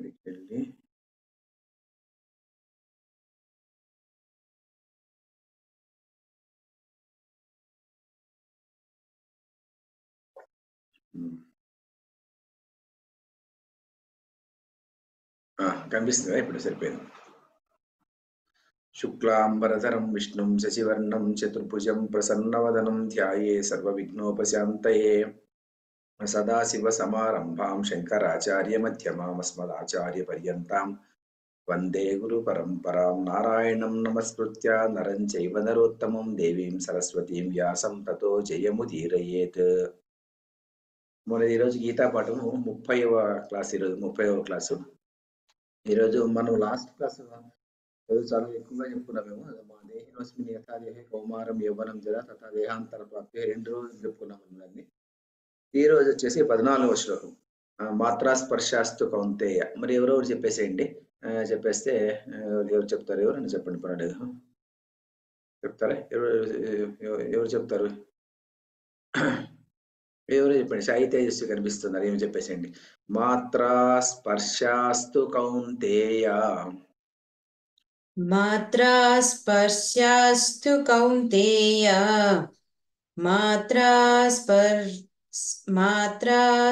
ఇక్కడికి వెళ్ళి కనిపిస్తుందా? ఇప్పుడు సరిపోయింది. శుక్లాంబరధరం విష్ణుం శశివర్ణం చతుర్భుజం ప్రసన్నవదనం ధ్యాయే సర్వవిఘ్నోపశాంతయే సదాశివసమారంభాం శంకరాచార్యమధ్యమామస్మదాచార్యపర్యంతాం వందే గురుపరంపరాం నారాయణం నమస్కృత్య నరం చైవ నరోత్తమం దేవీం సరస్వతీం వ్యాసం తతో జయముదీరయేత్. మన ఈరోజు గీతా పాఠము 30వ క్లాస్. ఈరోజు 30వ క్లాసు. ఈరోజు మనం లాస్ట్ క్లాస్ చాలా ఎక్కువగా చెప్పుకున్నామేమో. మా దేహినోస్మిన్ యథా దేహే కౌమారం యవ్వనం జరా తథా దేహాంతర ప్రాప్తి 2 రోజులు చెప్పుకున్నాం దాన్ని. ఈ రోజు వచ్చేసి 14వ శ్లోకం, మాత్రా స్పర్శాస్తు కౌంతేయ. మరి ఎవరెవరు చెప్పేసేయండి. చెప్పేస్తే ఎవరు చెప్తారు? ఎవరని చెప్పండి, పర్వాలేదు. చెప్తారా? ఎవరు చెప్తారు? ఎవరు చెప్పండి. సాయి తేజస్వి కనిపిస్తున్నారు, ఏమి చెప్పేసేయండి. మాత్రా స్పర్శాస్తు కౌంతేయ. మాత్రా స్పర్శాస్తు కౌంతేయ. మాత్రా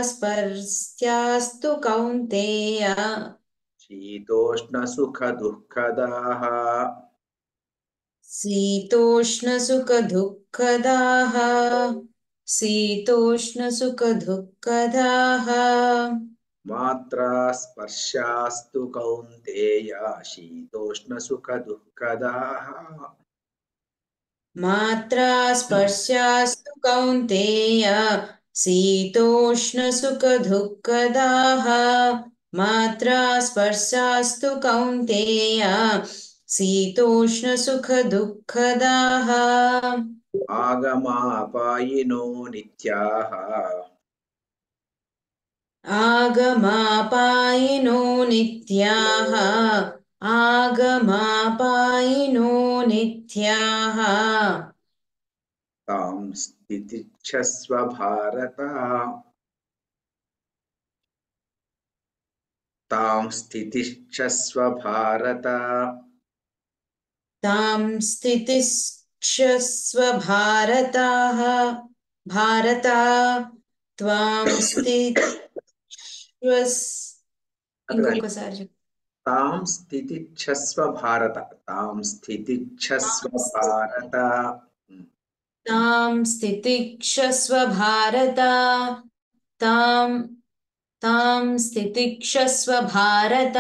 స్పర్శాస్తు కౌంతేయ. శీతోష్ణ సుఖ దుఃఖదాః. శీతోష్ణ సుఖ దుఃఖదాః. శీతోష్ణ సుఖ దుఃఖదాః. మాత్రా స్పర్శాస్తు కౌంతేయ శీతోష్ణ సుఖ దుఃఖదాః. మాత్రా స్పర్శాస్తు కౌంతేయ శీతోష్ణ సుఖ దుఃఖదాః. మాత్రా స్పర్శాస్తు కౌంతేయ శీతోష్ణ సుఖ దుఃఖదాః. ఆగమాపాయినో నిత్యాః. ఆగమాపాయినో నిత్యాః. ఆగమాపాయినో నిత్యాః. తాం స్థితిచ్ఛస్వ భారత. తాం స్థితిచ్ఛస్వ భారత. తాం స్థితిచ్ఛస్వ భారత. భారత త్వాం ఇంకొకసారి. తాం స్థితిచ్ఛస్వ భారత. తాం స్థితిచ్ఛస్వ భారత. తాం స్థితిక్షస్వ భారత. తాం స్థితిక్షస్వ భారత.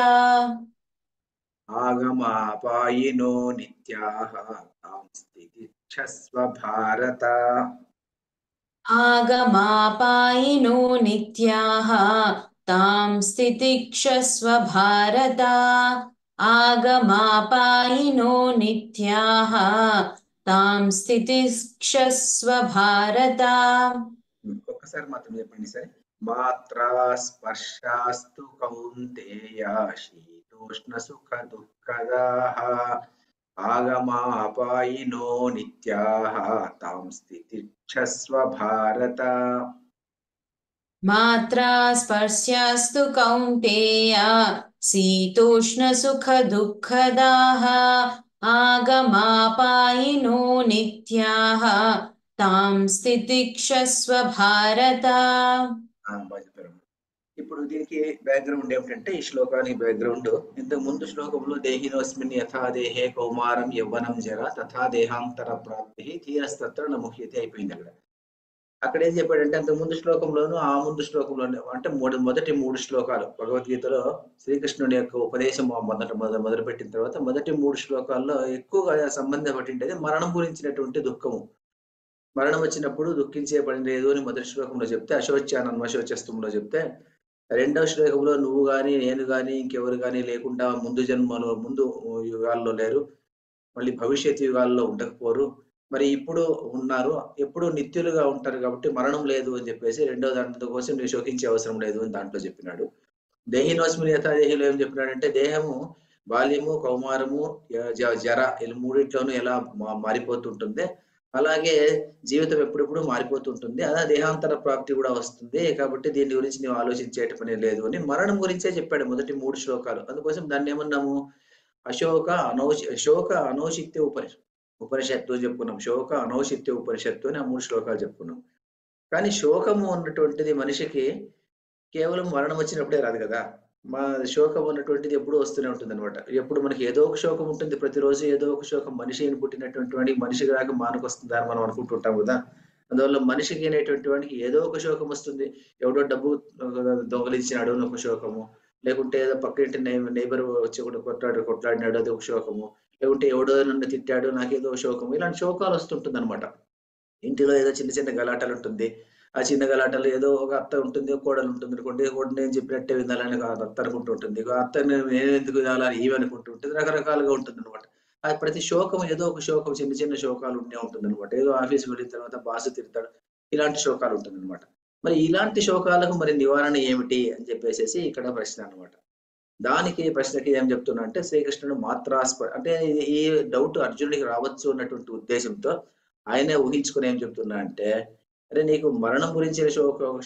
ఆగమాపాయినో నిత్యాః. తాం స్థితిచ్ఛస్వ భారత. ఆగమాపాయినో నిత్యాః. తాం స్థితిక్షస్వ భారత. ఆగమాపాయినో నిత్యాః. తాం స్థితిక్షస్వ భారత. ఒక్కసారి మాత్రం చెప్పండి సరే. మాత్రా స్పర్శాస్తు కౌంతేయ శీతోష్ణ సుఖ దుఃఖదాః. ఆగమాపాయినో నిత్యాః. తాం స్థితిచ్ఛస్వ భారత. మాత్రా స్పర్శాస్తు కౌంతేయ శీతోష్ణ సుఖ దుఃఖదాః. ఆగమాపాయినో నిత్యాః. తాం స్థితిక్షస్వ భారత. ఇప్పుడు దీనికి బ్యాక్గ్రౌండ్ ఏమిటంటే, ఈ శ్లోకానికి బ్యాక్గ్రౌండ్ ఇంతకు ముందు శ్లోకంలో దేహినోస్మిన్ యథా దేహే కౌమారం యవ్వనం జర తథా దేహాంతర ప్రాప్తి ధీరస్తత్ర నముహ్యతే అయిపోయింది. అక్కడ ఏం చెప్పాడంటే, అంతకు ముందు శ్లోకంలోను ఆ ముందు శ్లోకంలోను అంటే మొదటి 3 శ్లోకాలు భగవద్గీతలో శ్రీకృష్ణుని యొక్క ఉపదేశం మొదలుపెట్టిన తర్వాత మొదటి 3 శ్లోకాల్లో ఎక్కువగా సంబంధం పట్టిండేది మరణం గురించినటువంటి దుఃఖము. మరణం వచ్చినప్పుడు దుఃఖించే పని లేదు అని మొదటి శ్లోకంలో చెప్తే, అశోచ్యానన్వశోచస్తంలో చెప్తే, రెండవ శ్లోకంలో నువ్వు గాని నేను గాని ఇంకెవరు గాని లేకుండా ముందు జన్మలో ముందు యుగాల్లో లేరు, మళ్ళీ భవిష్యత్ యుగాల్లో ఉండకపోరు, మరి ఇప్పుడు ఉన్నారు, ఎప్పుడు నిత్యులుగా ఉంటారు కాబట్టి మరణం లేదు అని చెప్పేసి రెండో దాంట్లో కోసం నువ్వు శోకించే అవసరం లేదు అని దాంట్లో చెప్పినాడు. దేహినోస్మిన్ యథా దేహిలో ఏం చెప్పినాడంటే, దేహము బాల్యము కౌమారము జర ఇలా మూడిట్లోనూ ఎలా మారిపోతుంటుంది, అలాగే జీవితం ఎప్పుడెప్పుడు మారిపోతుంటుంది. అలా దేహాంతర ప్రాప్తి కూడా వస్తుంది. కాబట్టి దీని గురించి నువ్వు ఆలోచించేట పని లేదు అని మరణం గురించే చెప్పాడు మొదటి 3 శ్లోకాలు. అందుకోసం దాన్నేమన్నాము? శోక అనౌచిత్య ఉపనిషత్తు అని చెప్పుకున్నాం. శోక అనౌచిత్య ఉపనిషత్తు అని ఆ 3 శ్లోకాలు చెప్పుకున్నాం. కానీ శోకము ఉన్నటువంటిది మనిషికి కేవలం మరణం వచ్చినప్పుడే రాదు కదా! శోకం ఉన్నటువంటిది ఎప్పుడూ వస్తూనే ఉంటుందనమాట. ఎప్పుడు మనకి ఏదో ఒక శోకం ఉంటుంది. ప్రతిరోజు ఏదో ఒక శోకం. మనిషి అని పుట్టినటువంటి వాడికి మనిషికి రాక మానుకొస్తుందా అని మనం అనుకుంటుంటాం కదా! అందువల్ల మనిషికి అనేటువంటి వాడికి ఏదో ఒక శోకం వస్తుంది. ఎవడో డబ్బు దొంగిలించినాడు అని ఒక శోకము. లేకుంటే ఏదో పక్కింటి నైబర్ వచ్చి కూడా కొట్లాడినాడు అది ఒక శోకము. లేకుంటే ఎవడో నన్ను తిట్టాడు నాకేదో శోకము. ఇలాంటి శోకాలు వస్తుంటుందనమాట. ఇంటిలో ఏదో చిన్న చిన్న గలాటలు ఉంటుంది. ఆ చిన్న గలాటలు ఏదో ఒక అత్త ఉంటుంది, ఒక కోడలు ఉంటుంది అనుకోండి. కోడలు నేను చెప్పినట్టే వినాలని అత్త అనుకుంటూ ఉంటుంది. అత్త నేను ఎందుకు వినాలని ఈమె అనుకుంటూ ఉంటుంది. రకరకాలుగా ఉంటుందన్నమాట. ఆ ప్రతి శోకం ఏదో ఒక శోకం చిన్న చిన్న శోకాలు ఉండే ఉంటుందన్నమాట. ఏదో ఆఫీస్‌కి వెళ్ళిన తర్వాత బాస్ తిడతాడు. ఇలాంటి శోకాలు ఉంటుందన్నమాట. మరి ఇలాంటి శోకాలకు మరి నివారణ ఏమిటి అని చెప్పేసేసి ఇక్కడ ప్రశ్న అన్నమాట. దానికి ప్రశ్నకి ఏం చెప్తున్నా అంటే శ్రీకృష్ణుడు అంటే ఈ డౌట్ అర్జునుడికి రావచ్చు అన్నటువంటి ఉద్దేశంతో ఆయనే ఊహించుకొని ఏం చెప్తున్నా అంటే, అరే నీకు మరణం గురించిన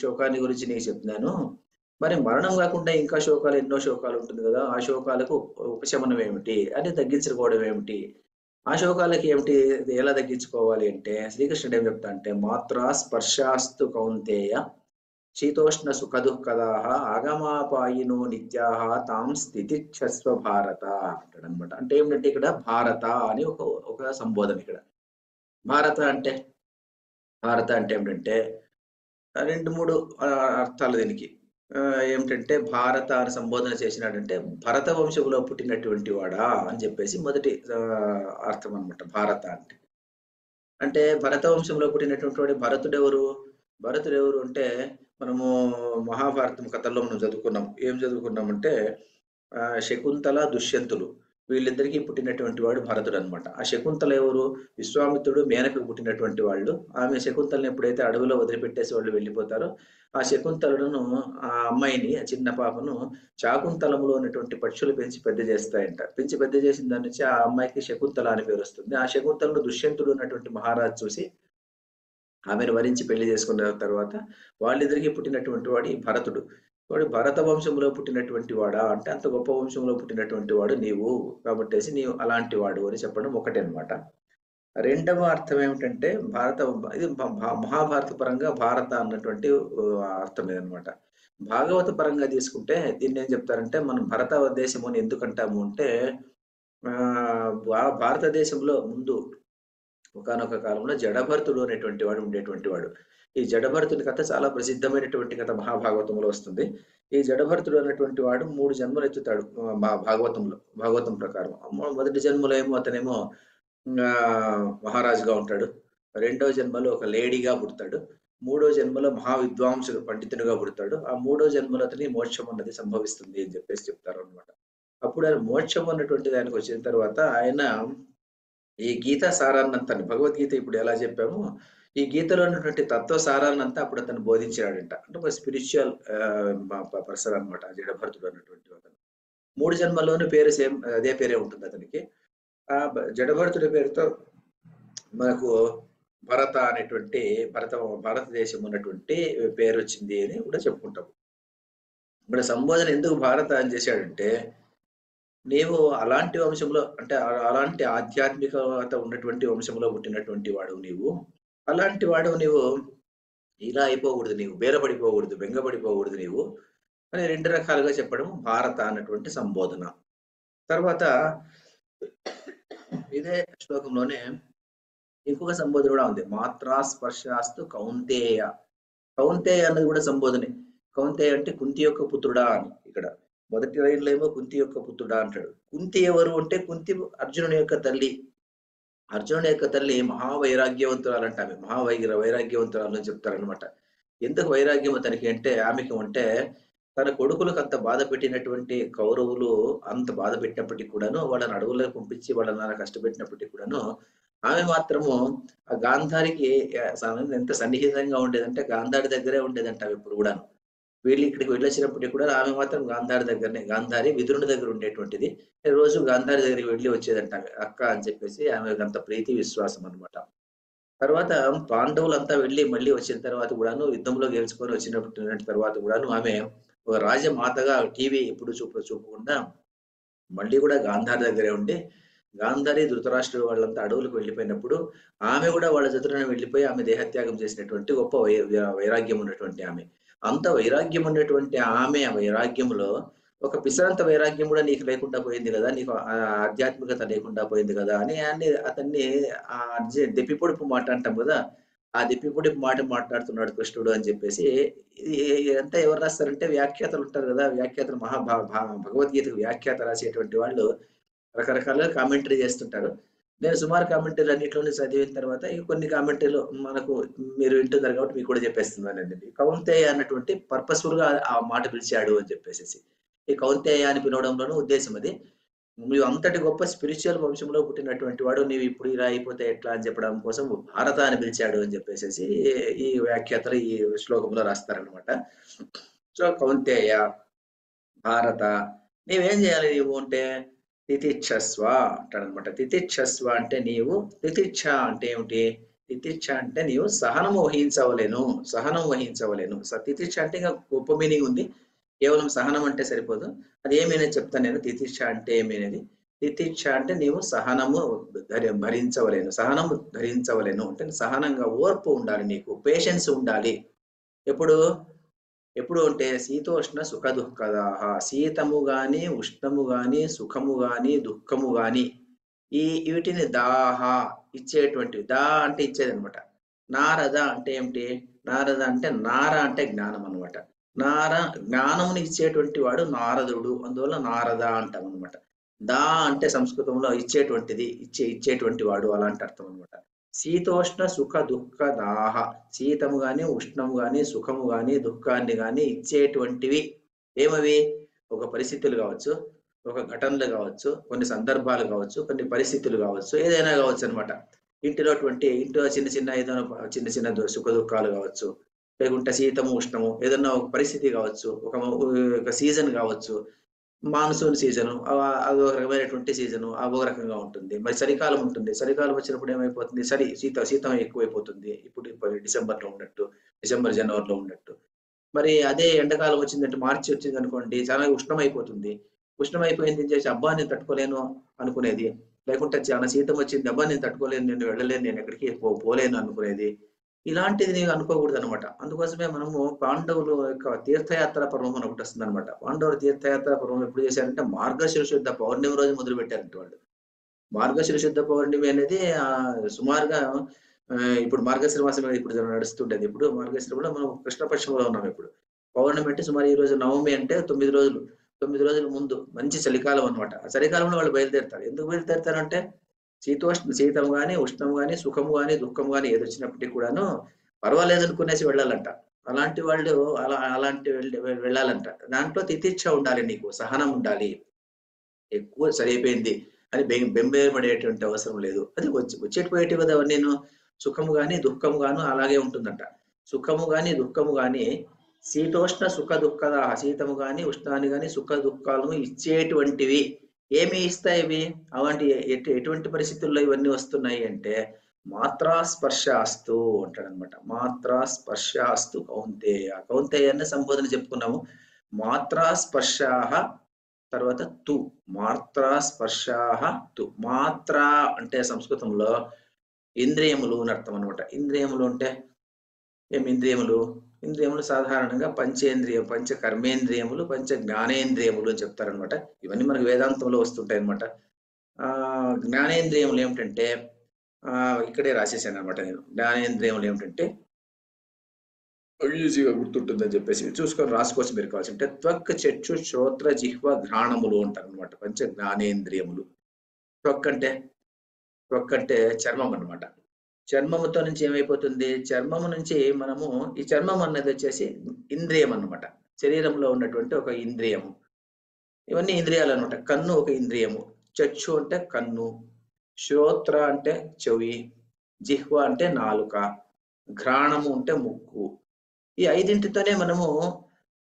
శోకాన్ని గురించి నీకు చెప్తున్నాను. మరి మరణం కాకుండా ఇంకా శోకాలు ఎన్నో శోకాలు ఉంటుంది కదా! ఆ శోకాలకు ఉపశమనం ఏమిటి? అది తగ్గించుకోవడం ఏమిటి? ఆ శోకాలకి ఏమిటి? ఎలా తగ్గించుకోవాలి అంటే శ్రీకృష్ణుడు ఏం చెప్తా అంటే మాత్రా స్పర్శాస్తు కౌంతేయ శీతోష్ణ సుఖదుఃఖదాః ఆగమాపాయినో నిత్యాః తాం స్థితిక్షస్వ భారత అంటాడనమాట. అంటే ఏమిటంటే ఇక్కడ భారత అని ఒక సంబోధన ఇక్కడ. భారత అంటే ఏమిటంటే 2, 3 అర్థాలు దీనికి. ఏమిటంటే భారత అని సంబోధన చేసినాడంటే భరత వంశంలో పుట్టినటువంటి వాడా అని చెప్పేసి మొదటి అర్థం అనమాట భారత అంటే. అంటే భరత వంశంలో పుట్టినటువంటి వాడు భరతుడెవరు? భరతుడెవరు అంటే మనము మహాభారతం కథల్లో మనం చదువుకున్నాం. ఏం చదువుకున్నామంటే శకుంతల, దుష్యంతులు వీళ్ళిద్దరికీ పుట్టినటువంటి వాడు భరతుడు అనమాట. ఆ శకుంతల ఎవరు? విశ్వామిత్రుడు మేనకకు పుట్టినటువంటి వాళ్ళు. ఆమె శకుంతలను ఎప్పుడైతే అడవిలో వదిలిపెట్టేసి వాళ్ళు వెళ్ళిపోతారో ఆ శకుంతలను ఆ అమ్మాయిని ఆ చిన్న పాపను శాకుంతలంలో ఉన్నటువంటి పక్షులు పెంచి పెద్ద చేస్తాయంట. పెంచి పెద్ద చేసిన దాని నుంచి ఆ అమ్మాయికి శకుంతల అని పేరు వస్తుంది. ఆ శకుంతలను దుష్యంతుడు ఉన్నటువంటి మహారాజు చూసి ఆమెను వరించి పెళ్లి చేసుకున్న తర్వాత వాళ్ళిద్దరికీ పుట్టినటువంటి వాడు ఈ భరతుడు. వాడు భరత వంశంలో పుట్టినటువంటి వాడా అంటే అంత గొప్ప వంశంలో పుట్టినటువంటి వాడు నీవు కాబట్టేసి నీవు అలాంటి వాడు అని చెప్పడం ఒకటే అనమాట. రెండవ అర్థం ఏమిటంటే ఇది మహాభారత పరంగా భారత అన్నటువంటి అర్థం ఇదనమాట. భాగవత పరంగా తీసుకుంటే దీన్ని ఏం చెప్తారంటే మనం భరత దేశము అని ఎందుకు అంటాము అంటే భారతదేశంలో ముందు ఒకానొక కాలంలో జడభరతుడు అనేటువంటి వాడు ఉండేటువంటి వాడు. ఈ జడభరతుడి కథ చాలా ప్రసిద్ధమైనటువంటి కథ మహాభాగవతంలో వస్తుంది. ఈ జడభరతుడు అనేటువంటి వాడు 3 జన్మలు ఎత్తుతాడు భాగవతం ప్రకారం. మొదటి జన్మలో ఏమో అతనేమో మహారాజుగా ఉంటాడు. రెండవ జన్మలో ఒక లేడీగా పుడతాడు. మూడో జన్మలో మహావిద్వాంసుడు పండితుడిగా పుడతాడు. ఆ మూడో జన్మలో అతని మోక్షం అన్నది సంభవిస్తుంది అని చెప్పేసి చెప్తారు అనమాట. అప్పుడు ఆయన మోక్షం అన్నటువంటిది ఆయనకు వచ్చిన తర్వాత ఆయన ఈ గీతా సారాన్నంతాన్ని భగవద్గీత ఇప్పుడు ఎలా చెప్పామో ఈ గీతలో ఉన్నటువంటి తత్వ సారాన్నంతా అప్పుడు అతను బోధించాడంట. అంటే ఒక స్పిరిచువల్ పర్సన్ అనమాట జడభరతుడు అన్నటువంటి అతను. 3 జన్మల్లోనూ పేరు సేమ్ అదే పేరే ఉంటుంది అతనికి. ఆ జడభరతుడి పేరుతో మనకు భరత అనేటువంటి భారతదేశం ఉన్నటువంటి పేరు వచ్చింది అని కూడా చెప్పుకుంటాం. ఇక్కడ సంబోధన ఎందుకు భారత అని చేశాడంటే నీవు అలాంటి వంశంలో అంటే అలాంటి ఆధ్యాత్మికత ఉన్నటువంటి వంశంలో పుట్టినటువంటి వాడు నీవు. అలాంటి వాడు నీవు ఇలా అయిపోకూడదు, నీవు బేరపడిపోకూడదు, బెంగపడిపోకూడదు నీవు అని 2 రకాలుగా చెప్పడం భారత అన్నటువంటి సంబోధన. తర్వాత ఇదే శ్లోకంలోనే ఇంకొక సంబోధన కూడా ఉంది. మాత్రా స్పర్శాస్తు కౌంతేయ. కౌంతేయ అన్నది కూడా సంబోధనే. కౌంతేయ అంటే కుంతి యొక్క పుత్రుడా అని. ఇక్కడ మొదటి లైన్లో ఏమో కుంతి యొక్క పుత్రుడా అంటాడు. కుంతి ఎవరు అంటే కుంతి అర్జునుని యొక్క తల్లి. అర్జునుని యొక్క తల్లి మహావైరాగ్యవంతురాలు అంటే ఆమె వైరాగ్యవంతురాలు అని చెప్తారనమాట. ఎందుకు వైరాగ్యం అతనికి అంటే ఆమెకి అంటే తన కొడుకులకు అంత బాధ పెట్టినటువంటి కౌరవులు అంత బాధ పెట్టినప్పటికీ కూడాను వాళ్ళని అడవులకు పంపించి వాళ్ళని కష్టపెట్టినప్పటికీ కూడాను ఆమె మాత్రము ఆ గాంధారికి ఎంత సన్నిహితంగా ఉండేదంటే గాంధారి దగ్గరే ఉండేదంట ఆమె ఇప్పుడు కూడాను. వీళ్ళు ఇక్కడికి వెళ్ళొచ్చినప్పటికీ కూడా ఆమె మాత్రం గాంధారి దగ్గరనే, గాంధారి విదురుని దగ్గర ఉండేటువంటిది. రోజు గాంధారి దగ్గరికి వెళ్ళి వచ్చేదంట అక్క అని చెప్పేసి ఆమె అంత ప్రీతి విశ్వాసం అనమాట. తర్వాత పాండవులంతా వెళ్ళి మళ్ళీ వచ్చిన తర్వాత కూడాను యుద్ధంలో గెలుచుకొని వచ్చినటువంటి తర్వాత కూడాను ఆమె ఒక రాజమాతగా టీవీ ఎప్పుడు చూపకుండా మళ్ళీ కూడా గాంధారి దగ్గరే ఉండి గాంధారి ధృతరాష్ట్రుడు వాళ్ళంతా అడవులకు వెళ్ళిపోయినప్పుడు ఆమె కూడా వాళ్ళ జతలోనే వెళ్ళిపోయి ఆమె దేహత్యాగం చేసినటువంటి గొప్ప వైరాగ్యం ఉన్నటువంటి ఆమె. అంత వైరాగ్యం ఉన్నటువంటి ఆమె ఆ వైరాగ్యంలో ఒక పిసరంత వైరాగ్యం కూడా నీకు లేకుండా పోయింది కదా, నీకు ఆధ్యాత్మికత లేకుండా పోయింది కదా అని అతన్ని ఆ దెప్పిపొడుపు మాట అంటాం కదా, ఆ దెప్పిపొడుపు మాట మాట్లాడుతున్నాడు కృష్ణుడు అని చెప్పేసి. ఇది ఇదంతా ఎవరు రాస్తారంటే వ్యాఖ్యాతలు ఉంటారు కదా, వ్యాఖ్యాతలు భగవద్గీతకు వ్యాఖ్యాత రాసేటువంటి వాళ్ళు రకరకాలుగా కామెంటరీ చేస్తుంటారు. నేను సుమారు కామెంటరీలు అన్నిట్లోనే చదివిన తర్వాత ఈ కొన్ని కామెంటరీలు మనకు మీరు వింటున్నారు కాబట్టి మీకు కూడా చెప్పేస్తున్నానండి. కౌంతేయ అన్నటువంటి పర్పస్ఫుల్ గా ఆ మాట పిలిచాడు అని చెప్పేసి. ఈ కౌంతేయ అని పిలవడంలోనూ ఉద్దేశం అది. నువ్వు అంతటి గొప్ప స్పిరిచువల్ వంశంలో పుట్టినటువంటి వాడు, నీవు ఇప్పుడు ఇలా అయిపోతే ఎట్లా అని చెప్పడం కోసం భారత అని పిలిచాడు అని చెప్పేసి ఈ వ్యాఖ్యాతలు ఈ శ్లోకంలో రాస్తారనమాట. సో కౌంతేయ భారత, నీవేం చేయాలి నీవు అంటే తితిచ్ఛస్వ అంటాడనమాట. తితిచ్ఛస్వ అంటే నీవు, తితిచ్ఛ అంటే ఏమిటి? తితిచ్ఛ అంటే నీవు సహనం వహించవలేను, సహనం వహించవలేను. తితిచ్ఛ అంటే ఇంకా గొప్ప మీనింగ్ ఉంది, కేవలం సహనం అంటే సరిపోదు. అది ఏమైనా చెప్తాను నేను. తితిచ్ఛ అంటే ఏమైనది? తితిచ్ఛ అంటే నీవు సహనము భరించవలేను, సహనము ధరించవలేను అంటే సహనంగా ఓర్పు ఉండాలి, నీకు పేషెన్స్ ఉండాలి. ఎప్పుడు ఎప్పుడు అంటే శీతోష్ణ సుఖ దుఃఖదాహ, శీతము గాని ఉష్ణము గాని సుఖము గాని దుఃఖము గాని వీటిని దాహ ఇచ్చేటువంటి, దా అంటే ఇచ్చేది అనమాట. నారద అంటే ఏమిటి? నారద అంటే నార అంటే జ్ఞానం అనమాట. జ్ఞానముని ఇచ్చేటువంటి వాడు నారదుడు, అందువల్ల నారద అంటాం అనమాట. దా అంటే సంస్కృతంలో ఇచ్చేటువంటిది, ఇచ్చేటువంటి వాడు అలాంటి అర్థం అనమాట. శీతోష్ణ సుఖ దుఃఖ దాహ, శీతము గాని ఉష్ణము గాని సుఖము గాని దుఃఖాన్ని గాని ఇచ్చేటువంటివి ఏమవి? ఒక పరిస్థితులు కావచ్చు, ఒక ఘటనలు కావచ్చు, కొన్ని సందర్భాలు కావచ్చు, కొన్ని పరిస్థితులు కావచ్చు, ఏదైనా కావచ్చు అనమాట. ఇంట్లో చిన్న చిన్న ఏదైనా చిన్న చిన్న సుఖ దుఃఖాలు కావచ్చు, లేకుంటే శీతము ఉష్ణము ఏదన్నా ఒక పరిస్థితి కావచ్చు, ఒక సీజన్ కావచ్చు. మాన్సూన్ సీజను అదో రకమైనటువంటి సీజను ఒక రకంగా ఉంటుంది. మరి చలికాలం ఉంటుంది. చలికాలం వచ్చినప్పుడు ఏమైపోతుంది? శీతం ఎక్కువైపోతుంది. ఇప్పుడు డిసెంబర్‌లో ఉన్నట్టు, డిసెంబర్, జనవరిలో ఉన్నట్టు. మరి అదే ఎండాకాలం వచ్చిందంటే, మార్చి వచ్చిందనుకోండి, చాలా ఉష్ణమైపోతుంది. ఉష్ణమైపోయింది చేసి అబ్బా నేను తట్టుకోలేను అనుకునేది. లేకుంటే చాలా శీతం వచ్చింది, అబ్బా నేను తట్టుకోలేను, నేను వెళ్ళలేను, నేను ఎక్కడికి పోలేను అనుకునేది. ఇలాంటిది నీవు అనుకోకూడదనమాట. అందుకోసమే మనము పాండవులు యొక్క తీర్థయాత్ర పర్వం అని ఒకటి వస్తుందనమాట. పాండవుల తీర్థయాత్ర పర్వం ఎప్పుడు చేశారంటే మార్గశిర శుద్ధ పౌర్ణమి రోజు మొదలు పెట్టారంట వాళ్ళు. మార్గశిర శుద్ధ పౌర్ణమి అనేది సుమారుగా ఇప్పుడు మార్గశిర మాసం ఇప్పుడు నడుస్తుంటది. ఇప్పుడు మార్గశిరంలో మనం కృష్ణపక్షంలో ఉన్నాం ఇప్పుడు. పౌర్ణమి అంటే సుమారు ఈ రోజు నవమి అంటే 9 రోజులు. 9 రోజుల ముందు మంచి చలికాలం అనమాట. ఆ చలికాలంలో వాళ్ళు బయలుదేరుతారు. ఎందుకు బయలుదేరుతారంటే శీతం గాని, ఉష్ణం గాని, సుఖము గాని, దుఃఖము గాని ఏదొచ్చినప్పటికీ కూడాను పర్వాలేదనుకునేసి వెళ్ళాలంట. అలాంటి వాళ్ళు అలాంటి వెళ్ళాలంట. దాంట్లో తితిచ్ఛ ఉండాలి నీకు, సహనం ఉండాలి. ఎక్కువ సరైపోయింది అని బెంబేలపడేటువంటి అవసరం లేదు. అది వచ్చేటిపోయేటివి కదా అవన్నీను. సుఖము గాని, దుఃఖము గాను అలాగే ఉంటుందంట. సుఖము గాని, దుఃఖము గాని శీతోష్ణ సుఖ దుఃఖదాహ, శీతము గాని, ఉష్ణాన్ని గాని, సుఖ దుఃఖాలను ఇచ్చేటువంటివి. ఏమి ఇస్తాయి ఇవి? అలాంటి ఎటువంటి పరిస్థితుల్లో ఇవన్నీ వస్తున్నాయి అంటే మాత్రా స్పర్శాస్తు అంటాడనమాట. మాత్రా స్పర్శాస్తు కౌంతేయ. కౌంతేయాన్ని సంబోధన చెప్పుకున్నాము. మాత్రా స్పర్శాహ తర్వాత తు, మాత్రా స్పర్శాహ తు. మాత్ర అంటే సంస్కృతంలో ఇంద్రియములు అని అర్థం అనమాట. ఇంద్రియములు అంటే ఏమి ఇంద్రియములు? ఇంద్రియములు సాధారణంగా పంచ కర్మేంద్రియములు, పంచ జ్ఞానేంద్రియములు అని చెప్తారనమాట. ఇవన్నీ మనకు వేదాంతంలో వస్తుంటాయి అనమాట. జ్ఞానేంద్రియములు ఏమిటంటే ఇక్కడే రాసేసాను అనమాట నేను. జ్ఞానేంద్రియములు ఏమిటంటే ఈజీగా గుర్తుంటుందని చెప్పేసి చూసుకొని రాసుకోవచ్చు మీరు కావాల్సి అంటే. త్వక్, చక్షు, శ్రోత్ర, జిహ్వ, ఘ్రాణములు అంటారు అనమాట పంచ జ్ఞానేంద్రియములు. త్వక్ అంటే చర్మం అనమాట. చర్మముతో నుంచి ఏమైపోతుంది? చర్మము నుంచి మనము ఈ చర్మం అన్నది వచ్చేసి ఇంద్రియం అన్నమాట. శరీరంలో ఉన్నటువంటి ఒక ఇంద్రియము. ఇవన్నీ ఇంద్రియాలు అనమాట. కన్ను ఒక ఇంద్రియము. చక్షు అంటే కన్ను, శ్రోత్ర అంటే చెవి, జిహ్వ అంటే నాలుక, ఘ్రాణము అంటే ముక్కు. ఈ ఐదింటితోనే మనము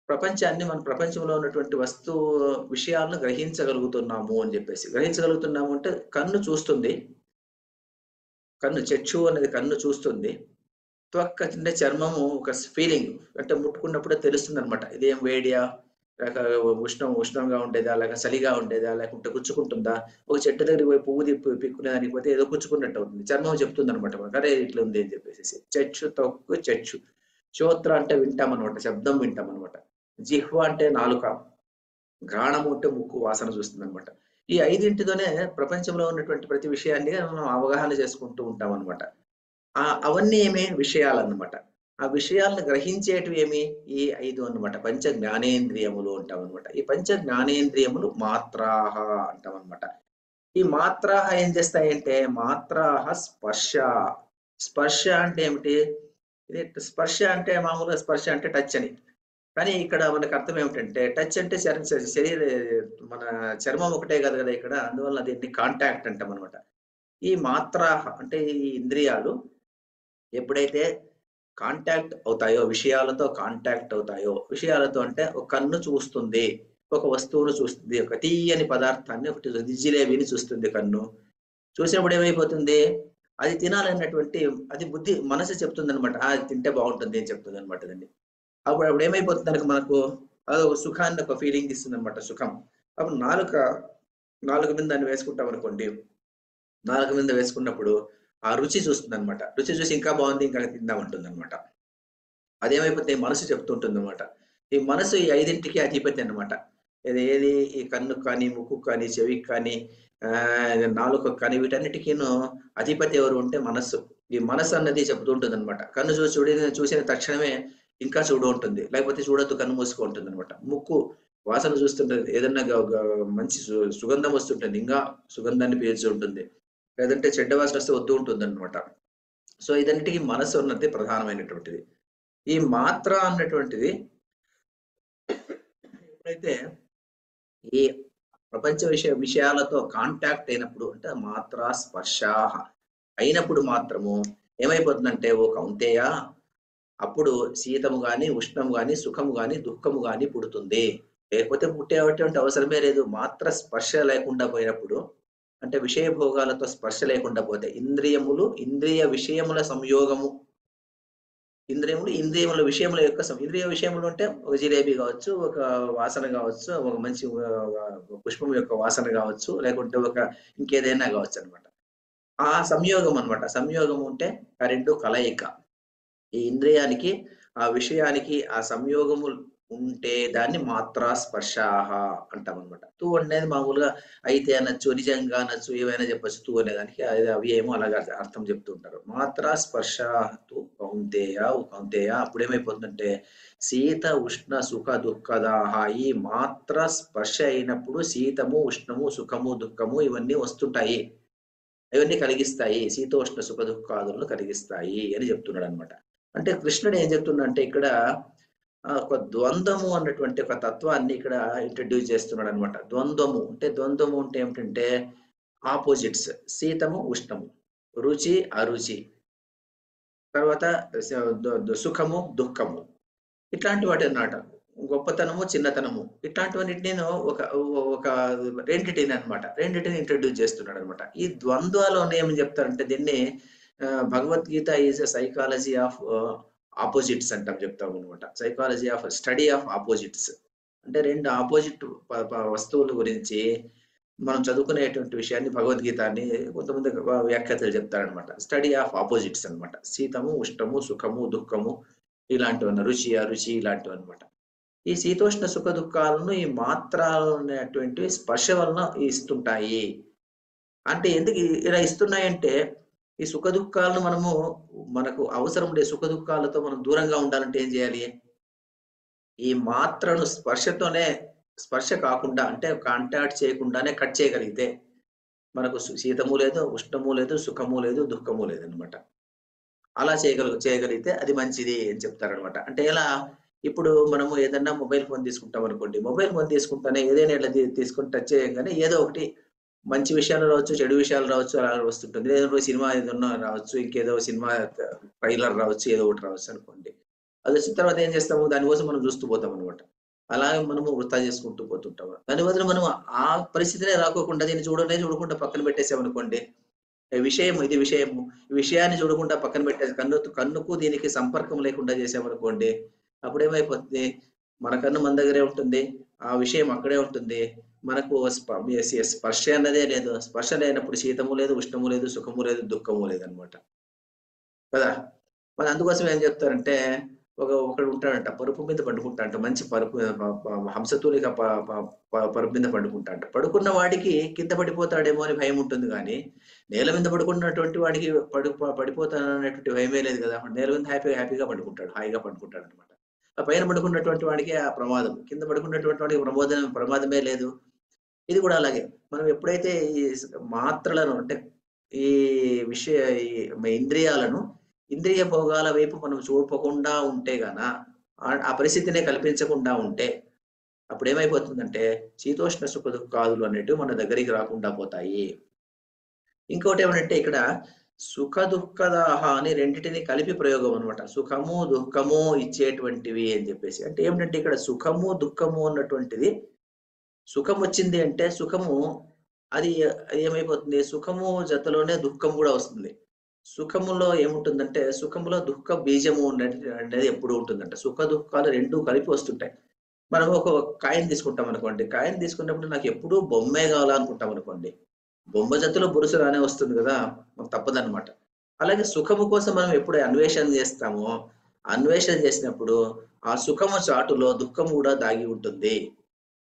మన ప్రపంచంలో ఉన్నటువంటి విషయాలను గ్రహించగలుగుతున్నాము అని చెప్పేసి. గ్రహించగలుగుతున్నాము అంటే కన్ను చూస్తుంది, కన్ను చక్షు అనేది కన్ను చూస్తుంది. త్వక్ అంటే చర్మము ఒక ఫీలింగ్, అంటే ముట్టుకున్నప్పుడే తెలుస్తుంది అనమాట. ఇదేం వేడియా, లేక ఉష్ణంగా ఉండేదా, లేక చలిగా ఉండేదా, లేకుంటే గుచ్చుకుంటుందా. ఒక చెట్టు దగ్గరికి పోయి పువ్వు పిక్కునే దానికి పోతే ఏదో గుచ్చుకున్నట్టు అవుతుంది. చర్మం చెప్తుంది అనమాట మనకు, అరే ఇట్లా ఉంది అని చెప్పేసి. చచ్చు త్వక్కు చచ్చు. శ్రోత్ర అంటే వింటామనమాట, శబ్దం వింటామనమాట. జిహ్వ అంటే నాలుక. ఘ్రాణము అంటే ముక్కు వాసన చూస్తుందనమాట. ఈ 5తోనే ప్రపంచంలో ఉన్నటువంటి ప్రతి విషయాన్ని మనం అవగాహన చేసుకుంటూ ఉంటామనమాట. అవన్నీ ఏమి విషయాలన్నమాట. ఆ విషయాలను గ్రహించేటివి ఏమి ఈ 5 అన్నమాట. పంచ జ్ఞానేంద్రియములు అంటామనమాట. ఈ పంచ జ్ఞానేంద్రియములు మాత్రాహ అంటామనమాట. ఈ మాత్రాహ ఏం చేస్తాయంటే, మాత్రాహ స్పర్శ. స్పర్శ అంటే ఏమిటి? ఇది స్పర్శ అంటే మామూలుగా స్పర్శ అంటే టచ్ అని. కానీ ఇక్కడ మనకు అర్థం ఏమిటంటే, టచ్ అంటే శరీర మన చర్మం ఒకటే కాదు కదా ఇక్కడ. అందువల్ల దీన్ని కాంటాక్ట్ అంటామనమాట. ఈ మాత్రాహ అంటే ఈ ఇంద్రియాలు ఎప్పుడైతే కాంటాక్ట్ అవుతాయో, విషయాలతో కాంటాక్ట్ అవుతాయో, విషయాలతో అంటే ఒక కన్ను చూస్తుంది, ఒక వస్తువును చూస్తుంది, ఒక తీయని పదార్థాన్ని, ఒకటి జిలేబీని చూస్తుంది కన్ను. చూసినప్పుడు ఏమైపోతుంది? అది తినాలన్నటువంటి అది మనసు చెప్తుందనమాట. అది తింటే బాగుంటుంది అని చెప్తుందనమాట దాన్ని. అప్పుడు ఏమైపోతుంది కనుక మనకు అదొక సుఖాన్ని, ఒక ఫీలింగ్ ఇస్తుందనమాట, సుఖం. అప్పుడు నాలుక మీద దాన్ని వేసుకుంటామనుకోండి. నాలుక మీద వేసుకున్నప్పుడు ఆ రుచి చూస్తుందనమాట. రుచి చూసి ఇంకా బాగుంది, ఇంకా తిందామంటుందనమాట. అదేమైపోతే మనసు చెప్తుంటుందనమాట. ఈ మనసు ఈ 5కి అధిపతి అన్నమాట. ఏది ఈ కన్నుకు కానీ, ముక్కుకు కానీ, చెవికి కానీ, నాలుకకు కానీ, వీటన్నిటికీను అధిపతి ఎవరు అంటే మనస్సు. ఈ మనసు అన్నది చెప్తూ ఉంటుందనమాట. కన్ను చూసిన తక్షణమే ఇంకా చూడు ఉంటుంది. లేకపోతే చూడొద్దు, కన్ను మూసుకో ఉంటుందనమాట. ముక్కు వాసన చూస్తుంటది. ఏదన్నా మంచి సుగంధం వస్తుంటుంది, ఇంకా సుగంధాన్ని పీల్చి ఉంటుంది. లేదంటే చెడ్డ వాసన వస్తే వద్దు ఉంటుందన్నమాట. సో ఇదన్నిటికి మనసు అన్నది ప్రధానమైనటువంటిది. ఈ మాత్ర అన్నటువంటిది ఎప్పుడైతే ఈ ప్రపంచ విషయాలతో కాంటాక్ట్ అయినప్పుడు, అంటే మాత్ర స్పర్శాహ అయినప్పుడు మాత్రము ఏమైపోతుందంటే, ఓ కౌంతేయ, అప్పుడు శీతము గాని, ఉష్ణము గాని, సుఖము గాని, దుఃఖము గాని పుడుతుంది. లేకపోతే పుట్టేటువంటి అవసరమే లేదు. మాత్ర స్పర్శ లేకుండా పోయినప్పుడు, అంటే విషయ భోగాలతో స్పర్శ లేకుండా పోతే, ఇంద్రియ విషయముల సంయోగము, ఇంద్రియముల విషయముల యొక్క ఇంద్రియ విషయములు అంటే ఒక జిలేబీ కావచ్చు, ఒక వాసన కావచ్చు, ఒక మంచి పుష్పం యొక్క వాసన కావచ్చు, లేకుంటే ఒక ఇంకేదైనా కావచ్చు అనమాట. ఆ సంయోగం అనమాట. సంయోగం అంటే ఆ రెండు కలయిక. ఈ ఇంద్రియానికి, ఆ విషయానికి ఆ సంయోగము ఉంటే దాన్ని మాత్రా స్పర్శాహ అంటామనమాట. తూ అనేది మామూలుగా అయితే అనొచ్చు, నిజంగా అనొచ్చు, ఏవైనా చెప్పొచ్చు తూ అనేదానికి. అవి ఏమో అలాగా అర్థం చెప్తూ ఉంటారు. మాత్రా స్పర్శాతు కౌంతేయ, కౌంతేయ. అప్పుడేమైపోతుందంటే, శీత ఉష్ణ సుఖ దుఃఖదాహ, ఈ మాత్ర స్పర్శ అయినప్పుడు శీతము, ఉష్ణము, సుఖము, దుఃఖము ఇవన్నీ వస్తుంటాయి. ఇవన్నీ కలిగిస్తాయి. శీతోష్ణ సుఖ దుఃఖాదులను కలిగిస్తాయి అని చెప్తున్నాడు అనమాట. అంటే కృష్ణుడు ఏం చెప్తున్నాడంటే ఇక్కడ ఒక ద్వంద్వము అన్నటువంటి ఒక తత్వాన్ని ఇక్కడ ఇంట్రడ్యూస్ చేస్తున్నాడు అనమాట. ద్వంద్వము అంటే ఏమిటంటే ఆపోజిట్స్. శీతము, ఉష్ణము, రుచి, అరుచి, తర్వాత సుఖము, దుఃఖము, ఇట్లాంటి వాటి అన్నమాట. గొప్పతనము, చిన్నతనము, ఇట్లాంటివన్నిటి నేను ఒక రెండిటిని అనమాట. రెండిటిని ఇంట్రడ్యూస్ చేస్తున్నాడు అనమాట. ఈ ద్వంద్వాలోనే ఏమని చెప్తారంటే, దీన్ని Bhagavad Gita is a psychology of opposites అంటాం, చెప్తాం అనమాట. Psychology of study of opposites. అంటే రెండు ఆపోజిట్ వస్తువుల గురించి మనం చదువుకునేటువంటి విషయాన్ని, భగవద్గీతాన్ని కొంతమంది వ్యాఖ్యాతలు చెప్తారనమాట. స్టడీ ఆఫ్ ఆపోజిట్స్ అనమాట. శీతము, ఉష్ణము, సుఖము, దుఃఖము, ఇలాంటివన్న రుచి, అరుచి, ఇలాంటివి అనమాట. ఈ శీతోష్ణ సుఖ దుఃఖాలను ఈ మాత్రాలు అనేటువంటివి స్పర్శ వలన ఇస్తుంటాయి. అంటే ఎందుకు ఇలా ఇస్తున్నాయంటే, ఈ సుఖ దుఃఖాలను మనకు అవసరం లేదు. సుఖ దుఃఖాలతో మనం దూరంగా ఉండాలంటే ఏం చేయాలి? ఈ మాత్రను స్పర్శ కాకుండా, అంటే కాంటాక్ట్ చేయకుండానే కట్ చేయగలిగితే మనకు శీతము లేదు, ఉష్ణము లేదు, సుఖము లేదు, దుఃఖము లేదనమాట. అలా చేయగలిగితే అది మంచిది అని చెప్తారనమాట. అంటే ఎలా? ఇప్పుడు మనము ఏదన్నా మొబైల్ ఫోన్ తీసుకుంటాం అనుకోండి. మొబైల్ ఫోన్ తీసుకుంటానే ఏదైనా ఇట్లా తీసుకొని టచ్ చేయంగానే ఏదో ఒకటి మంచి విషయాలు రావచ్చు, చెడు విషయాలు రావచ్చు, అలా వస్తుంటుంది. లేదంటే సినిమా ఏదన్నా రావచ్చు, ఇంకేదో సినిమా ట్రైలర్ రావచ్చు, ఏదో ఒకటి రావచ్చు అనుకోండి. అది వచ్చిన తర్వాత ఏం చేస్తాము? దానికోసం మనం చూస్తూ పోతాం అనమాట. అలాగే మనము వృథా చేసుకుంటూ పోతుంటాము. దాని బదులు మనం ఆ పరిస్థితినే రాకోకుండా, దీన్ని చూడకుండా పక్కన పెట్టేసామనుకోండి, విషయము ఇది విషయము, ఈ విషయాన్ని చూడకుండా పక్కన పెట్టేసి కన్నుకు దీనికి సంపర్కం లేకుండా చేసామనుకోండి, అప్పుడు ఏమైపోతుంది, మన కన్ను మన దగ్గరే ఉంటుంది, ఆ విషయం అక్కడే ఉంటుంది. మనకు స్పర్శ అన్నదే లేదు. స్పర్శ లేనప్పుడు శీతము లేదు, ఉష్ణము లేదు, సుఖము లేదు, దుఃఖము లేదనమాట కదా. మరి అందుకోసం ఏం చెప్తారంటే, ఒకడు ఉంటాడంట, పరుపు మీద పండుకుంటా అంట, మంచి పరుపు, హంసతూలిక పరుపు మీద పండుకుంటా అంట. పడుకున్న వాడికి కింద పడిపోతాడేమో అని భయం ఉంటుంది కానీ, నేల మీద పడుకున్నటువంటి వాడికి పడిపోతాననేటువంటి భయమే లేదు కదా. నేల మీద హ్యాపీగా పడుకుంటాడు, హాయిగా పడుకుంటాడు అనమాట. ఆ పైన పడుకున్నటువంటి వాడికి ఆ ప్రమాదం, కింద పడుకున్నటువంటి వాడికి ప్రమాదమే లేదు. ఇది కూడా అలాగే. మనం ఎప్పుడైతే ఈ మాత్రలను అంటే ఈ ఇంద్రియాలను, ఇంద్రియ భోగాల వైపు మనం చూపకుండా ఉంటే గాన, ఆ పరిస్థితినే కల్పించకుండా ఉంటే, అప్పుడేమైపోతుందంటే శీతోష్ణ సుఖ దుఃఖాదులు అనేటివి మన దగ్గరికి రాకుండా పోతాయి. ఇంకోటి ఏమంటే ఇక్కడ సుఖ దుఃఖదాహ అని రెండిటిని కలిపి ప్రయోగం అనమాట. సుఖము దుఃఖము ఇచ్చేటువంటివి అని చెప్పేసి. అంటే ఏమిటంటే ఇక్కడ సుఖము దుఃఖము అన్నటువంటిది, సుఖం వచ్చింది అంటే సుఖము అది ఏమైపోతుంది, సుఖము జతలోనే దుఃఖం కూడా వస్తుంది. సుఖములో ఏముంటుందంటే, సుఖములో దుఃఖ బీజము అనేది ఎప్పుడు ఉంటుందంట. సుఖ దుఃఖాలు రెండూ కలిపి వస్తుంటాయి. మనం ఒక కాయిన్ తీసుకుంటాం అనుకోండి, కాయిన్ తీసుకున్నప్పుడు నాకు ఎప్పుడూ బొమ్మే కావాలనుకుంటాం అనుకోండి, బొమ్మ జతలో బురుసు రానే వస్తుంది కదా, మనకు తప్పదనమాట. అలాగే సుఖము కోసం మనం ఎప్పుడు అన్వేషణ చేస్తామో, అన్వేషణ చేసినప్పుడు ఆ సుఖము చాటులో దుఃఖం కూడా దాగి ఉంటుంది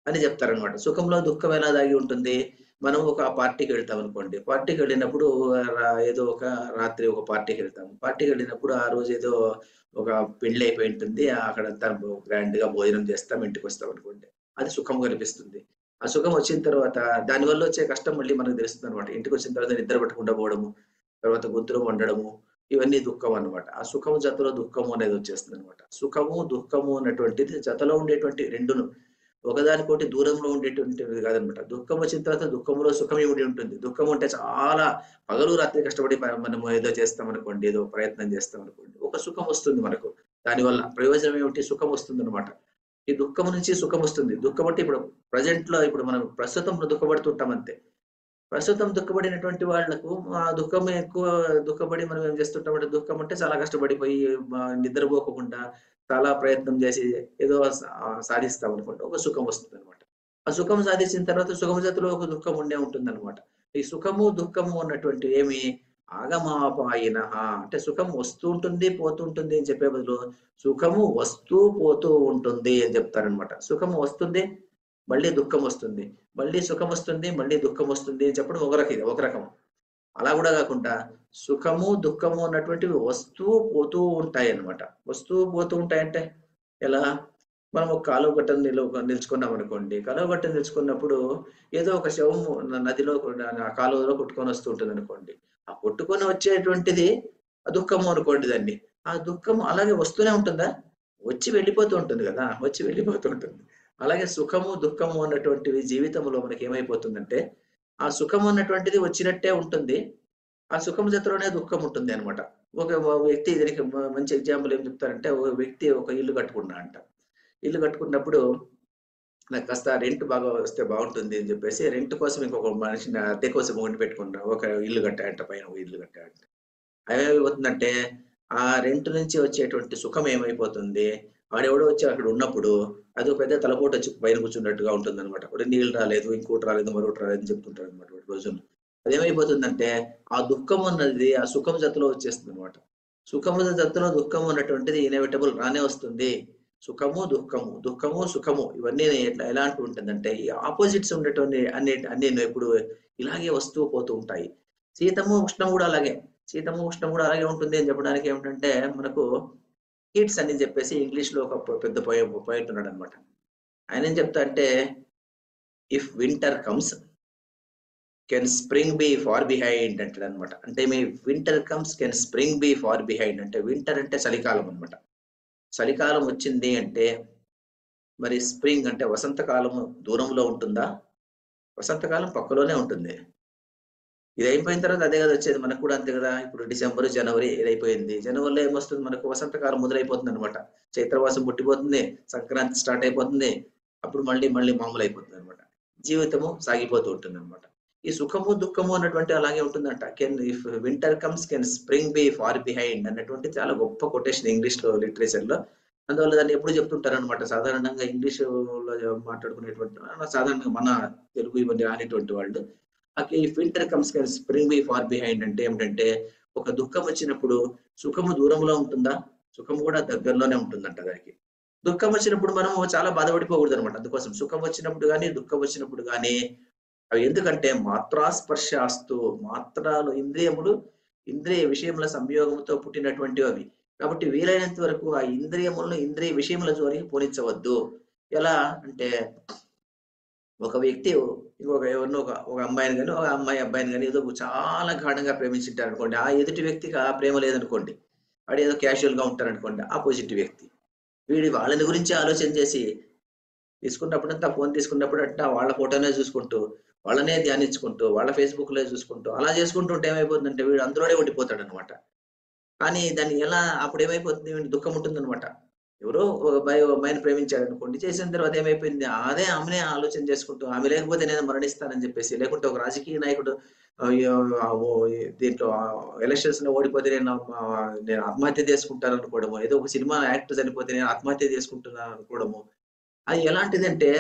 అని చెప్తారనమాట. సుఖంలో దుఃఖం ఎలా దాగి ఉంటుంది, మనం ఒక పార్టీకి వెళ్తాం అనుకోండి, పార్టీకి వెళ్ళినప్పుడు ఏదో ఒక రాత్రి ఒక పార్టీకి వెళ్తాం. పార్టీకి వెళ్ళినప్పుడు ఆ రోజు ఏదో ఒక పెళ్లి అయిపోయి ఉంటుంది, అక్కడంతా గ్రాండ్ గా భోజనం చేస్తాం, ఇంటికి వస్తాం అనుకోండి, అది సుఖం కనిపిస్తుంది. ఆ సుఖం వచ్చిన తర్వాత దానివల్ల వచ్చే కష్టం మళ్ళీ మనకు తెలుస్తుంది అనమాట. ఇంటికి వచ్చిన తర్వాత నిద్ర పట్టకుండా పోవడము, తర్వాత గొంతులు వండడము, ఇవన్నీ దుఃఖం అనమాట. ఆ సుఖము జతలో దుఃఖము అనేది వచ్చేస్తుంది అనమాట. సుఖము దుఃఖము అన్నటువంటిది జతలో ఉండేటువంటి రెండును, ఒకదానికోటి దూరంలో ఉండేటువంటిది కాదనమాట. దుఃఖం వచ్చిన తర్వాత దుఃఖంలో సుఖం ఇమిడి ఉంటుంది. దుఃఖం అంటే చాలా పగలు రాత్రి కష్టపడి మనం ఏదో చేస్తాం అనుకోండి, ఏదో ప్రయత్నం చేస్తాం అనుకోండి, ఒక సుఖం వస్తుంది మనకు. దానివల్ల ప్రయోజనం ఏమిటి, సుఖం వస్తుంది అనమాట. ఈ దుఃఖం నుంచి సుఖం వస్తుంది. దుఃఖం అంటే ఇప్పుడు ప్రజెంట్ లో ఇప్పుడు మనం ప్రస్తుతం దుఃఖపడుతుంటాం అంతే. ప్రస్తుతం దుఃఖపడినటువంటి వాళ్లకు ఆ దుఃఖం ఎక్కువ దుఃఖపడి మనం ఏం చేస్తుంటామంటే, దుఃఖం అంటే చాలా కష్టపడిపోయి నిద్రపోకుండా చాలా ప్రయత్నం చేసి ఏదో సాధిస్తాం అనుకోండి, ఒక సుఖం వస్తుంది అనమాట. ఆ సుఖం సాధించిన తర్వాత సుఖం జతలో ఒక దుఃఖం ఉండే ఉంటుంది అనమాట. ఈ సుఖము దుఃఖము అన్నటువంటి ఏమి ఆగమాపాయిన, అంటే సుఖం వస్తూ ఉంటుంది పోతూ ఉంటుంది అని చెప్పే బదులు సుఖము వస్తూ పోతూ ఉంటుంది అని చెప్తారనమాట. సుఖము వస్తుంది, మళ్ళీ దుఃఖం వస్తుంది, మళ్ళీ సుఖం వస్తుంది, మళ్ళీ దుఃఖం వస్తుంది అని చెప్పడం ఒక రకం. అలా కూడా కాకుండా సుఖము దుఃఖము అన్నటువంటివి వస్తూ పోతూ ఉంటాయి అన్నమాట. వస్తూ పోతూ ఉంటాయంటే ఎలా, మనం ఒక కాలువ గట్టను నిలుచుకున్నాం అనుకోండి, కాలువ గట్టను నిలుచుకున్నప్పుడు ఏదో ఒక శవము నదిలో ఆ కాలువలో కొట్టుకొని వస్తూ ఉంటుంది అనుకోండి, ఆ కొట్టుకొని వచ్చేటువంటిది దుఃఖము అనుకోండి దాన్ని. ఆ దుఃఖం అలాగే వస్తూనే ఉంటుందా, వచ్చి వెళ్ళిపోతూ ఉంటుంది కదా, వచ్చి వెళ్ళిపోతూ ఉంటుంది. అలాగే సుఖము దుఃఖము అన్నటువంటివి జీవితంలో మనకి ఏమైపోతుందంటే, ఆ సుఖం అన్నటువంటిది వచ్చినట్టే ఉంటుంది, ఆ సుఖం జతలోనే దుఃఖం ఉంటుంది అనమాట. ఒక వ్యక్తి, దీనికి మంచి ఎగ్జాంపుల్ ఏం చెప్తారంటే, ఒక వ్యక్తి ఒక ఇల్లు కట్టుకున్నా అంట. ఇల్లు కట్టుకున్నప్పుడు నాకు కాస్త రెంట్ బాగా వస్తే బాగుంటుంది అని చెప్పేసి రెంట్ కోసం ఇంకొక మనిషిని అద్దె కోసం ఒకటి పెట్టుకున్నా. ఒక ఇల్లు కట్టాయంట, పైన ఒక ఇల్లు కట్టాయంట. ఏమైపోతుందంటే, ఆ రెంట్ నుంచి వచ్చేటువంటి సుఖం ఏమైపోతుంది, వాడెవడో వచ్చి అక్కడ ఉన్నప్పుడు అది ఒక పెద్ద తలపోటు వచ్చి పైన కూర్చున్నట్టుగా ఉంటుంది అనమాట. వాడు నీళ్ళు రాలేదు, ఇంకోటి రాలేదు, మరొకటి రాలేదు అని చెప్తుంటారు అనమాట వాడు రోజును. అదేమైపోతుందంటే, ఆ దుఃఖం అన్నది ఆ సుఖం జతలో వచ్చేస్తుంది అనమాట. సుఖము జతలో దుఃఖం అన్నటువంటిది ఇన్ఎవిటబుల్ రానే వస్తుంది. సుఖము దుఃఖము, దుఃఖము సుఖము, ఇవన్నీ ఎలాంటి ఉంటుందంటే, ఈ ఆపోజిట్స్ ఉండేటువంటి అన్ని ఎప్పుడు ఇలాగే వస్తూ పోతూ ఉంటాయి. శీతము ఉష్ణం కూడా అలాగే, శీతము ఉష్ణం కూడా అలాగే ఉంటుంది అని చెప్పడానికి ఏమిటంటే, మనకు హీట్స్ అని చెప్పేసి ఇంగ్లీష్ లో ఒక పెద్ద పోయిట్ ఉన్నాడు అనమాట. ఆయన ఏం చెప్తా అంటే, if winter comes can spring be far behind అంటాడు అనమాట. అంటే మీ winter comes can spring be far behind అంటే, వింటర్ అంటే చలికాలం అనమాట. చలికాలం వచ్చింది అంటే మరి స్ప్రింగ్ అంటే వసంతకాలము దూరంలో ఉంటుందా, వసంతకాలం పక్కలోనే ఉంటుంది. ఇది అయిపోయిన తర్వాత అదే కదా వచ్చేది, మనకు కూడా అంతే కదా. ఇప్పుడు డిసెంబర్ జనవరి ఇది అయిపోయింది, జనవరిలో ఏమొస్తుంది మనకు, వసంతకాలం మొదలైపోతుంది అనమాట. చైత్రవాసం పుట్టిపోతుంది, సంక్రాంతి స్టార్ట్ అయిపోతుంది, అప్పుడు మళ్ళీ మామూలు అయిపోతుంది అనమాట. జీవితము సాగిపోతూ ఉంటుంది అనమాట. ఈ సుఖము దుఃఖము అన్నటువంటి అలాగే ఉంటుందంట. If winter comes can spring be far behind అన్నటువంటి చాలా గొప్ప కొటేషన్ ఇంగ్లీష్ లో లిటరేచర్ లో. అందువల్ల దాన్ని ఎప్పుడు చెప్తుంటారనమాట. సాధారణంగా ఇంగ్లీష్ లో మాట్లాడుకునేటువంటి సాధారణంగా మన తెలుగు ఇవన్నీ రానిటువంటి వాళ్ళు if winter comes can spring be far behind అంటే ఏమిటంటే ఒక దుఃఖం వచ్చినప్పుడు సుఖము దూరంలో ఉంటుందా, సుఖం కూడా దగ్గరలోనే ఉంటుందంట దానికి. దుఃఖం వచ్చినప్పుడు మనం చాలా బాధపడిపోకూడదు అనమాట. అందుకోసం సుఖం వచ్చినప్పుడు కానీ దుఃఖం వచ్చినప్పుడు కానీ అవి ఎందుకంటే మాత్రాస్పర్శాస్తు, మాత్రాలు ఇంద్రియములు ఇంద్రియ విషయముల సంయోగంతో పుట్టినటువంటివి అవి. కాబట్టి వీలైనంత వరకు ఆ ఇంద్రియములను ఇంద్రియ విషయముల జోలికి పోనించవద్దు. ఎలా అంటే ఒక వ్యక్తి ఇంకొక ఎవరినో ఒక అమ్మాయిని కానీ ఒక అమ్మాయి అబ్బాయిని కానీ ఏదో చాలా గాఢంగా ప్రేమించుంటారు అనుకోండి. ఆ ఎదుటి వ్యక్తికి ఆ ప్రేమ లేదనుకోండి, వాడు ఏదో క్యాజువల్ గా ఉంటారనుకోండి ఆపోజిట్ వ్యక్తి. వీడి వాళ్ళని గురించి ఆలోచన చేసి తీసుకున్నప్పుడంతా ఫోన్ తీసుకున్నప్పుడు అంతా వాళ్ళ ఫోటోనే చూసుకుంటూ, వాళ్ళనే ధ్యానించుకుంటూ, వాళ్ళ ఫేస్బుక్ లో చూసుకుంటూ అలా చేసుకుంటుంటే ఏమైపోతుందంటే వీడు అందులోనే ఉండిపోతాడు అనమాట. కానీ దాన్ని ఎలా అప్పుడు ఏమైపోతుంది, వీడికి దుఃఖం ఉంటుందన్నమాట. ఎవరో ఒక అమ్మాయిని ప్రేమించాడు అనుకోండి, చేసిన తర్వాత ఏమైపోయింది, అదే ఆమెనే ఆలోచన చేసుకుంటూ ఆమె లేకపోతే నేను మరణిస్తానని చెప్పేసి, లేకుంటే ఒక రాజకీయ నాయకుడు దీంట్లో ఎలక్షన్స్ లో ఓడిపోతే నేను ఆత్మహత్య చేసుకుంటాను అనుకోవడము, ఏదో ఒక సినిమా యాక్టర్ చనిపోతే నేను ఆత్మహత్య చేసుకుంటున్నాను అనుకోవడము. అది ఎలాంటిదంటే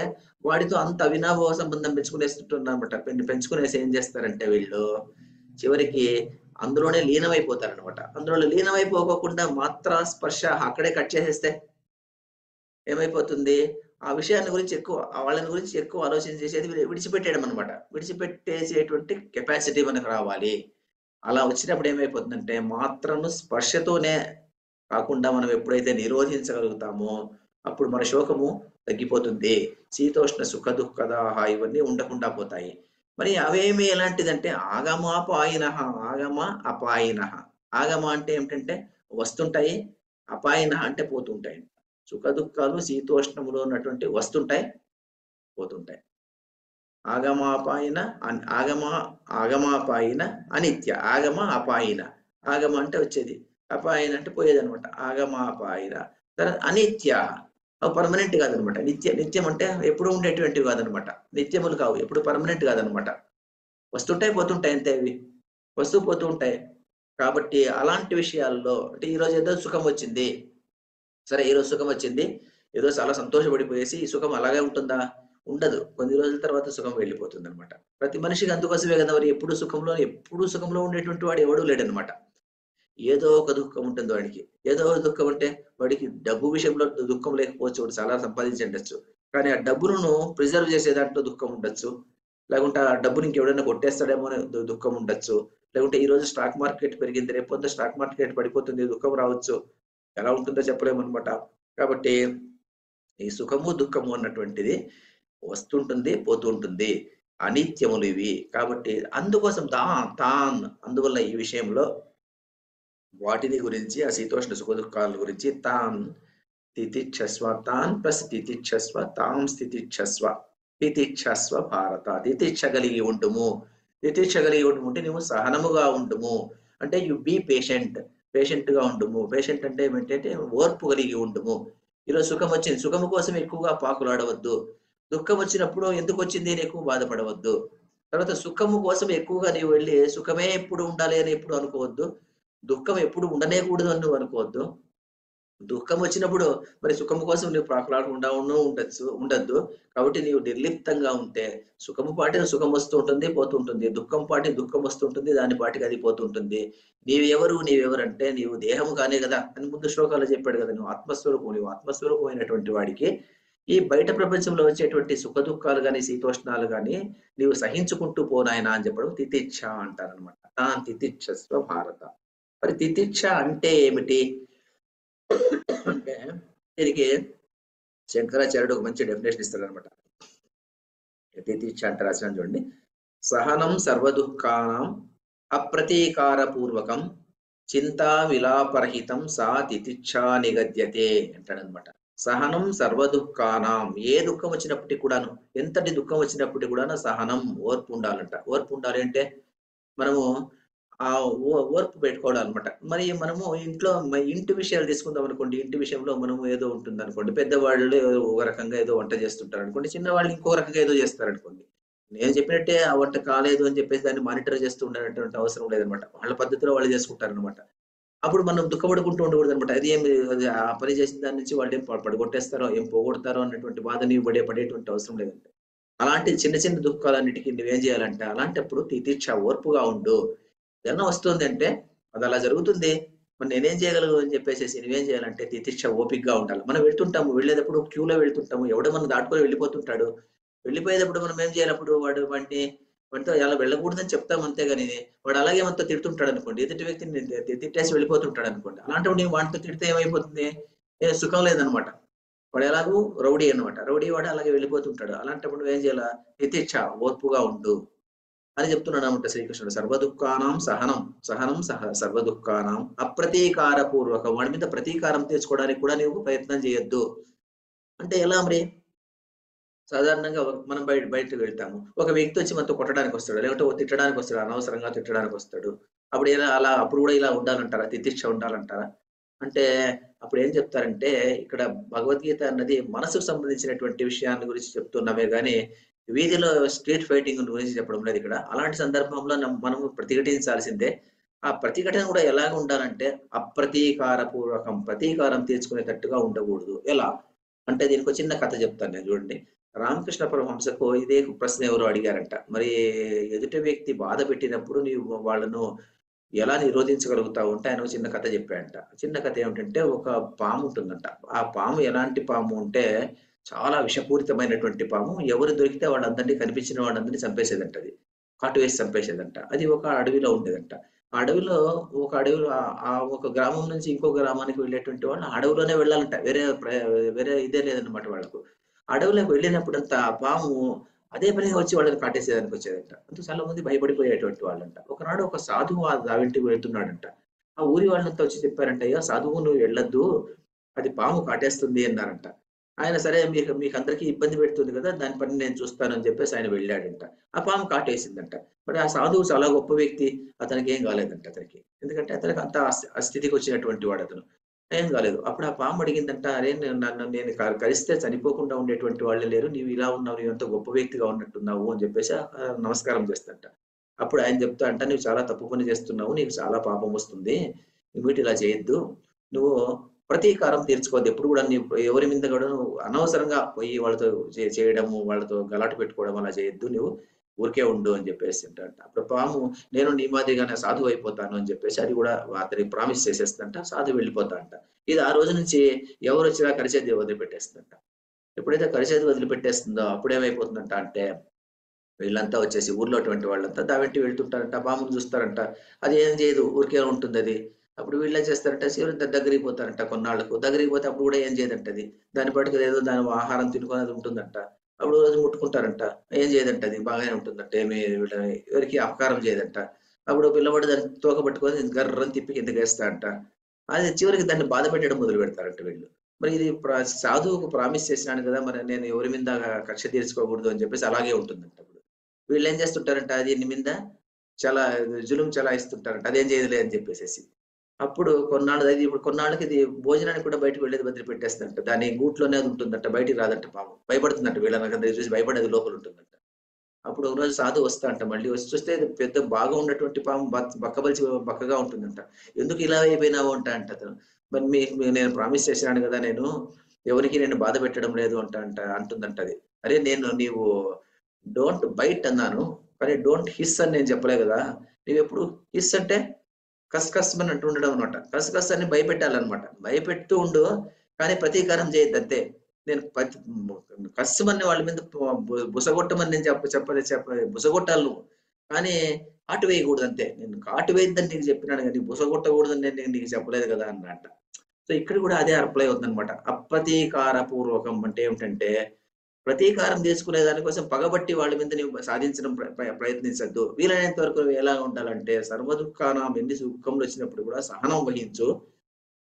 వాడితో అంత అవినాభావ సంబంధం పెంచుకునేస్తుంటారనమాట. పెంచుకునేసి ఏం చేస్తారంటే వీళ్ళు చివరికి అందులోనే లీనమైపోతారనమాట. అందులో లీనమైపోకుండా మాత్ర స్పర్శ అక్కడే కట్ చేసేస్తే ఏమైపోతుంది, ఆ విషయాన్ని గురించి ఎక్కువ వాళ్ళని గురించి ఎక్కువ ఆలోచన చేసేది విడిచిపెట్టేయడం అనమాట. విడిచిపెట్టేసేటువంటి కెపాసిటీ మనకు రావాలి. అలా వచ్చినప్పుడు ఏమైపోతుందంటే మాత్రను స్పర్శతోనే కాకుండా మనం ఎప్పుడైతే నిరోధించగలుగుతామో అప్పుడు మన శోకము తగ్గిపోతుంది. శీతోష్ణ సుఖ దుఃఖదాహ ఇవన్నీ ఉండకుండా పోతాయి. మరి అవేమి ఎలాంటిదంటే ఆగమాపాయిన, ఆగమ అపాయిన. ఆగమ అంటే ఏమిటంటే వస్తుంటాయి, అపాయిన అంటే పోతుంటాయి. సుఖ దుఃఖాలు శీతోష్ణములో ఉన్నటువంటి వస్తుంటాయి, పోతుంటాయి. ఆగమాపాయిన ఆగమాపాయిన అనిత్య, ఆగమ అపాయిన. ఆగమ అంటే వచ్చేది, అపాయిన అంటే పోయేది అనమాట. ఆగమాపాయిన తర్వాత అనిత్య, అవి పర్మనెంట్ కాదనమాట. నిత్యం అంటే ఎప్పుడు ఉండేటువంటివి కాదనమాట. నిత్యములు కావు, ఎప్పుడు పర్మనెంట్ కాదనమాట. వస్తుంటాయి పోతుంటాయి అంతే, అవి వస్తూ పోతూ ఉంటాయి. కాబట్టి అలాంటి విషయాల్లో అంటే ఈరోజు ఏదో సుఖం వచ్చింది, సరే ఈరోజు సుఖం వచ్చింది, ఏదో చాలా సంతోషపడిపోయేసి ఈ సుఖం అలాగే ఉంటుందా, ఉండదు. కొన్ని రోజుల తర్వాత సుఖం వెళ్ళిపోతుంది అనమాట. ప్రతి మనిషికి అందుకోసమే కదా మరి ఎప్పుడు సుఖంలో ఉండేటువంటి వాడు ఎవడూ లేడనమాట. ఏదో ఒక దుఃఖం ఉంటుంది వాడికి. ఏదో ఒక దుఃఖం అంటే వాడికి డబ్బు విషయంలో దుఃఖం లేకపోవచ్చు, వాడు చాలా సంపాదించి ఉండొచ్చు. కానీ ఆ డబ్బును ప్రిజర్వ్ చేసే దాంట్లో దుఃఖం ఉండొచ్చు. లేకుంటే ఆ డబ్బుని ఇంకెవడైనా కొట్టేస్తాడేమో అనే దుఃఖం ఉండొచ్చు. లేకుంటే ఈ రోజు స్టాక్ మార్కెట్ పెరిగింది, రేపు పొద్దున స్టాక్ మార్కెట్ పడిపోతుంది, దుఃఖం రావచ్చు. ఎలా ఉంటుందో చెప్పలేము అనమాట. కాబట్టి ఈ సుఖము దుఃఖము అన్నటువంటిది వస్తుంటుంది, పోతూ ఉంటుంది, అనిత్యములు ఇవి. కాబట్టి అందుకోసం అందువల్ల ఈ విషయంలో వాటిని గురించి ఆ శీతోష్ణ సుఖ దుఃఖాల గురించి తితిచ్ఛస్వ, ప్లస్ తితిచ్ఛస్వ, స్థితిచ్ఛస్వ, తితిచ్ఛస్వ భారత. తితిచ్ఛ కలిగి ఉండుము. తితిచ్ఛ కలిగి ఉండుము అంటే నువ్వు సహనముగా ఉండుము అంటే యు బీ పేషెంట్ గా ఉండుము. పేషెంట్ అంటే ఏమిటంటే ఓర్పు కలిగి ఉండుము. ఈరోజు సుఖం వచ్చింది, సుఖము కోసం ఎక్కువగా పాకులాడవద్దు. దుఃఖం వచ్చినప్పుడు ఎందుకు వచ్చింది అని ఎక్కువ బాధపడవద్దు. తర్వాత సుఖము కోసం ఎక్కువగా నీవు వెళ్ళి సుఖమే ఎప్పుడు ఉండాలి అని ఎప్పుడు అనుకోవద్దు. దుఃఖం ఎప్పుడు ఉండనేకూడదు అని నువ్వు అనుకోవద్దు. దుఃఖం వచ్చినప్పుడు మరి సుఖము కోసం నువ్వు ప్రాకులాడకుండా ఉండద్దు. కాబట్టి నీవు నిర్లిప్తంగా ఉంటే సుఖము పాటి సుఖం వస్తూ ఉంటుంది, పోతుంటుంది. దుఃఖం పాటి దుఃఖం వస్తుంటుంది, దాని పాటికి అది పోతుంటుంది. నీవెవరు అంటే నీవు దేహము కానే కదా అని ముందు శ్లోకాలు చెప్పాడు కదా. నువ్వు ఆత్మస్వరూపమైనటువంటి వాడికి ఈ బయట ప్రపంచంలో వచ్చేటువంటి సుఖ దుఃఖాలు కానీ శీతోష్ణాలు కానీ నీవు సహించుకుంటూ పోనాయనా అని చెప్పడం తితిచ్ఛ అంటారనమాట. తితిచ్ఛస్వ భారత. మరి తితిచ్ఛ అంటే ఏమిటి అంటే దీనికి శంకరాచార్యుడు ఒక మంచి డెఫినేషన్ ఇస్తాడు అనమాట. తితిచ్ఛ అంటే రాసిన చూడండి, సహనం సర్వదుఃఖానాం అప్రతీకార పూర్వకం చింతా విలాపరహితం సా తితిచ్ఛా నిగద్యతే అంటాడనమాట. సహనం సర్వదుఃఖానాం, ఏ దుఃఖం వచ్చినప్పటికీ కూడాను, ఎంతటి దుఃఖం వచ్చినప్పటికీ కూడా సహనం, ఓర్పు ఉండాలంట. ఓర్పు ఉండాలి అంటే మనము ఆ ఓర్పు పెట్టుకోవాలన్నమాట. మరి మనము ఇంటి విషయాలు తీసుకుందాం అనుకోండి. ఇంటి విషయంలో మనము ఏదో ఉంటుంది అనుకోండి, పెద్దవాళ్ళు ఒక రకంగా ఏదో వంట చేస్తుంటారు అనుకోండి, చిన్నవాళ్ళు ఇంకో రకంగా ఏదో చేస్తారు అనుకోండి. నేను చెప్పినట్టే ఆ వంట కాలేదు అని చెప్పేసి దాన్ని మానిటర్ చేస్తూ ఉండేటువంటి అవసరం లేదనమాట. వాళ్ళ పద్ధతిలో వాళ్ళు చేసుకుంటారనమాట. అప్పుడు మనం దుఃఖపడుకుంటూ ఉండకూడదనమాట. అది ఏమి అది ఆ పని చేసిన దాని నుంచి వాళ్ళేం పడగొట్టేస్తారో, ఏం పోగొడతారో అన్నటువంటి బాధ నీవు పడేటువంటి అవసరం లేదంట. అలాంటి చిన్న చిన్న దుఃఖాలన్నిటికి నువ్వేం చేయాలంటే, అలాంటప్పుడు తితిక్ష ఓర్పుగా ఉండు. ఏదన్నా వస్తుందంటే అదలా జరుగుతుంది. మరి నేనేం చేయగలను అని చెప్పేసేసి నువ్వేం చేయాలంటే తితిక్ష ఓపికగా ఉండాలి. మనం వెళ్తుంటాము. వెళ్ళేటప్పుడు క్యూలో వెళ్తుంటాము. ఎవడో మనం దాటుకొని వెళ్ళిపోతుంటాడు. వెళ్ళిపోయేటప్పుడు మనం ఏం చేయాలి అప్పుడు వాడితో అలా వెళ్ళకూడదని చెప్తాం అంతే గాని, వాడు అలాగే మనతో తిడుతుంటాడనుకోండి. ఎదుటి వ్యక్తిని తిట్టేసి వెళ్ళిపోతుంటాడనుకోండి. అలాంటప్పుడు నేను వాడితో తిడితే ఏమైపోతుంది? సుఖం లేదనమాట. వాడు ఎలాగో రౌడీ అన్నమాట. రౌడీ వాడు అలాగే వెళ్ళిపోతుంటాడు. అలాంటప్పుడు నువ్వేం చేయాల? తితిక్ష ఓర్పుగా ఉండు అని చెప్తున్నాడనమాట శ్రీకృష్ణుడు. సర్వదుఃఖానాం సహనం, సహనం సర్వదుఃఖానాం అప్రతీకార పూర్వకం. వాడి మీద ప్రతీకారం తీర్చుకోవడానికి కూడా నీవు ప్రయత్నం చేయొద్దు. అంటే ఎలా మరి? సాధారణంగా మనం బయటకి వెళ్తాము. ఒక వ్యక్తి వచ్చి మనతో కొట్టడానికొస్తాడు. లేకపోతే తిట్టడానికొస్తాడు. అనవసరంగా తిట్టడానికొస్తాడు. అప్పుడు అప్పుడు కూడా ఇలా ఉండాలంటారా? తితిక్ష ఉండాలంటారా? అంటే అప్పుడేం చెప్తారంటే, ఇక్కడ భగవద్గీత అన్నది మనసుకు సంబంధించినటువంటి విషయాన్ని గురించి చెప్తున్నామే గానీ, వీధిలో స్ట్రీట్ ఫైటింగ్ గురించి చెప్పడం లేదు ఇక్కడ. అలాంటి సందర్భంలో మనము ప్రతిఘటించాల్సిందే. ఆ ప్రతిఘటన కూడా ఎలాగ ఉండాలంటే, అప్రతీకార పూర్వకం. ప్రతీకారం తీర్చుకునేటట్టుగా ఉండకూడదు. ఎలా? అంటే దీనికో చిన్న కథ చెప్తాను నేను చూడండి. రామకృష్ణ పరమహంసకు ఇదే ప్రశ్న ఎవరో అడిగారంట. మరి ఎదుటి వ్యక్తి బాధ పెట్టినప్పుడు నీవు వాళ్ళను ఎలా నిరోధించగలుగుతావు అంటే ఆయన ఒక చిన్న కథ చెప్పాడంట. చిన్న కథ ఏమిటంటే ఒక పాము ఉంటుందంట. ఆ పాము ఎలాంటి పాము అంటే చాలా విషపూరితమైనటువంటి పాము. ఎవరు దొరికితే వాళ్ళందరిని కనిపించిన వాళ్ళందరిని చంపేసేదంట అది. కాటు వేసి చంపేసేదంట. అది ఒక అడవిలో ఉండేదంట. ఆ అడవిలో ఆ ఒక గ్రామం నుంచి ఇంకో గ్రామానికి వెళ్ళేటువంటి వాళ్ళు ఆ అడవిలోనే వెళ్ళాలంట. వేరే ఇదే లేదన్నమాట వాళ్ళకు. అడవిలోకి వెళ్ళినప్పుడంతా ఆ పాము అదే పనిగా వచ్చి వాళ్ళని కాటేసేదానికి వచ్చేదంట. అంటూ చాలా మంది భయపడిపోయేటువంటి వాళ్ళంట. ఒకనాడు ఒక సాధువు ఆ దావింటికి వెళ్తున్నాడంట. ఆ ఊరి వాళ్ళంతా వచ్చి చెప్పారంట, "అయ్యా సాధువు నువ్వు వెళ్ళొద్దు. అది పాము కాటేస్తుంది" అన్నారంట. ఆయన సరే మీకందరికీ ఇబ్బంది పెడుతుంది కదా! దాని పని నేను చూస్తానని చెప్పేసి ఆయన వెళ్ళాడంట. ఆ పాము కాటేసిందంట. మరి ఆ సాధువు చాలా గొప్ప వ్యక్తి. అతనికేం కాలేదంట అతనికి. ఎందుకంటే అతనికి అంత ఆ స్థితికొచ్చినటువంటి వాడతను. ఏం కాలేదు. అప్పుడు ఆ పాము అడిగిందంట, "అరే నేను కరిస్తే చనిపోకుండా ఉండేటువంటి వాళ్ళే లేరు. నీవు ఇలా ఉన్నావు. నీవెంతో గొప్ప వ్యక్తిగా ఉన్నట్టున్నావు" అని చెప్పేసి నమస్కారం చేస్తదంట. అప్పుడు ఆయన చెప్తాడంట, "నువ్వు చాలా తప్పు పని చేస్తున్నావు. నీకు చాలా పాపం వస్తుంది. నువ్వు ఇలా చేయొద్దు. నువ్వు ప్రతీకారం తీర్చుకోవద్దు. ఎప్పుడు కూడా ఎవరి మీద కూడా నువ్వు అనవసరంగా పోయి వాళ్ళతో చేయడము, వాళ్ళతో గలాట పెట్టుకోవడం అలా చేయొద్దు. నువ్వు ఊరికే ఉండు" అని చెప్పేసి అంటాడంట. అప్పుడు పాము, "నేను నీ మాదిరిగానే సాధువు అయిపోతాను" అని చెప్పేసి అది కూడా అతనికి ప్రామిస్ చేసేస్తదంట. సాధువు వెళ్ళిపోతాడంట. ఇది ఆ రోజు నుంచి ఎవరొచ్చినా కరిచేది వదిలిపెట్టేస్తుందంట. ఎప్పుడైతే కరిచేది వదిలిపెట్టేస్తుందో అప్పుడేమైపోతుందంట అంటే, వీళ్ళంతా వచ్చేసి ఊర్లో అటువంటి వాళ్ళంతా దావెంటి వెళ్తుంటారంట. పాముని చూస్తారంట. అది ఏం చేయదు. ఊరికే ఉంటుందది. అప్పుడు వీళ్ళేం చేస్తారంటే శివుని దగ్గరికి పోతారంట కొన్నాళ్ళకు. దగ్గరికి పోతే అప్పుడు కూడా ఏం చేయదంటది. దాని పాటుకి అదేదో దాని ఆహారం తినుకొని అది ఉంటుందంట. అప్పుడు రోజు ముట్టుకుంటారంట. ఏం చేయదంటది. బాగానే ఉంటుందంట. ఎవరికీ అపకారం చేయదంట. అప్పుడు పిల్లవాడు దాన్ని తోక పట్టుకొని గర్రని తిప్పి కిందకేస్తాడంట. అది చివరికి దాన్ని బాధ పెట్టడం మొదలుపెడతారంట వీళ్ళు. మరి ఇది సాధువుకు ప్రామిస్ చేసినాను కదా! మరి నేను ఎవరి మీద కక్ష తీర్చుకోకూడదు అని చెప్పేసి అలాగే ఉంటుందంట అప్పుడు. వీళ్ళేం చేస్తుంటారంట దీని మీద చాలా జులుం చలాయిస్తుంటారంట. అదేం చేయదులే అని చెప్పేసేసి. అప్పుడు ఇప్పుడు కొన్నాళ్ళకి ఇది భోజనానికి కూడా బయటకి వెళ్ళేది వదిలిపెట్టేస్తదంట. దాని గూట్లోనే అది ఉంటుందంట. బయటికి రాదంట పాపం. భయపడుతుందంట వీళ్ళనందరిని చూసి భయపడి అది లోపల ఉంటుందంట. అప్పుడు ఒకరోజు సాధువు వస్తాడంట మళ్ళీ వచ్చి చూస్తే ఇది పెద్ద బాగా ఉన్నటువంటి పాము బక్కగా ఉంటుందంట. "ఎందుకు ఇలా అయిపోయినావు" అంటాడంట అతను. "మరి నేను ప్రామిస్ చేశాను కదా! ఎవరికీ నేను బాధ పెట్టడం లేదు" అంటుందంట అది. "అరే నీవు డోంట్ బైట్ అన్నాను. కానీ డోంట్ హిస్ అని నేను చెప్పలే గదా! నీవెప్పుడు హిస్ అంటే కస్ అంటూ ఉండడం అన్నమాట. కస్ అని భయపెట్టాలన్నమాట. భయపెడుతూ ఉండు. కానీ ప్రతీకారం చేయొద్దంతే. నేను కస్సుమని వాళ్ళ మీద బుసగొట్టమని నేను బుసగొట్టాలి నువ్వు. కానీ కాటు వేయకూడదంతే. నేను కాటు వేయొద్దని నీకు చెప్పినాను గానీ బుసగొట్టకూడదని నేను నీకు చెప్పలేదు గదా! అన్నట్ట. సో ఇక్కడ కూడా అదే అప్లై అవుతుందన్నమాట. అప్రతీకార పూర్వకం అంటే ఏమిటంటే ప్రతీకారం తీర్చుకునే దాని కోసం పగబట్టి వాళ్ళ మీద నువ్వు సాధించడం ప్రయత్నించొద్దు. వీలైనంత వరకు నువ్వు ఎలా ఉండాలంటే సర్వదుఃఖానాం ఎన్ని సుఖములొచ్చినప్పుడు కూడా సహనం వహించు.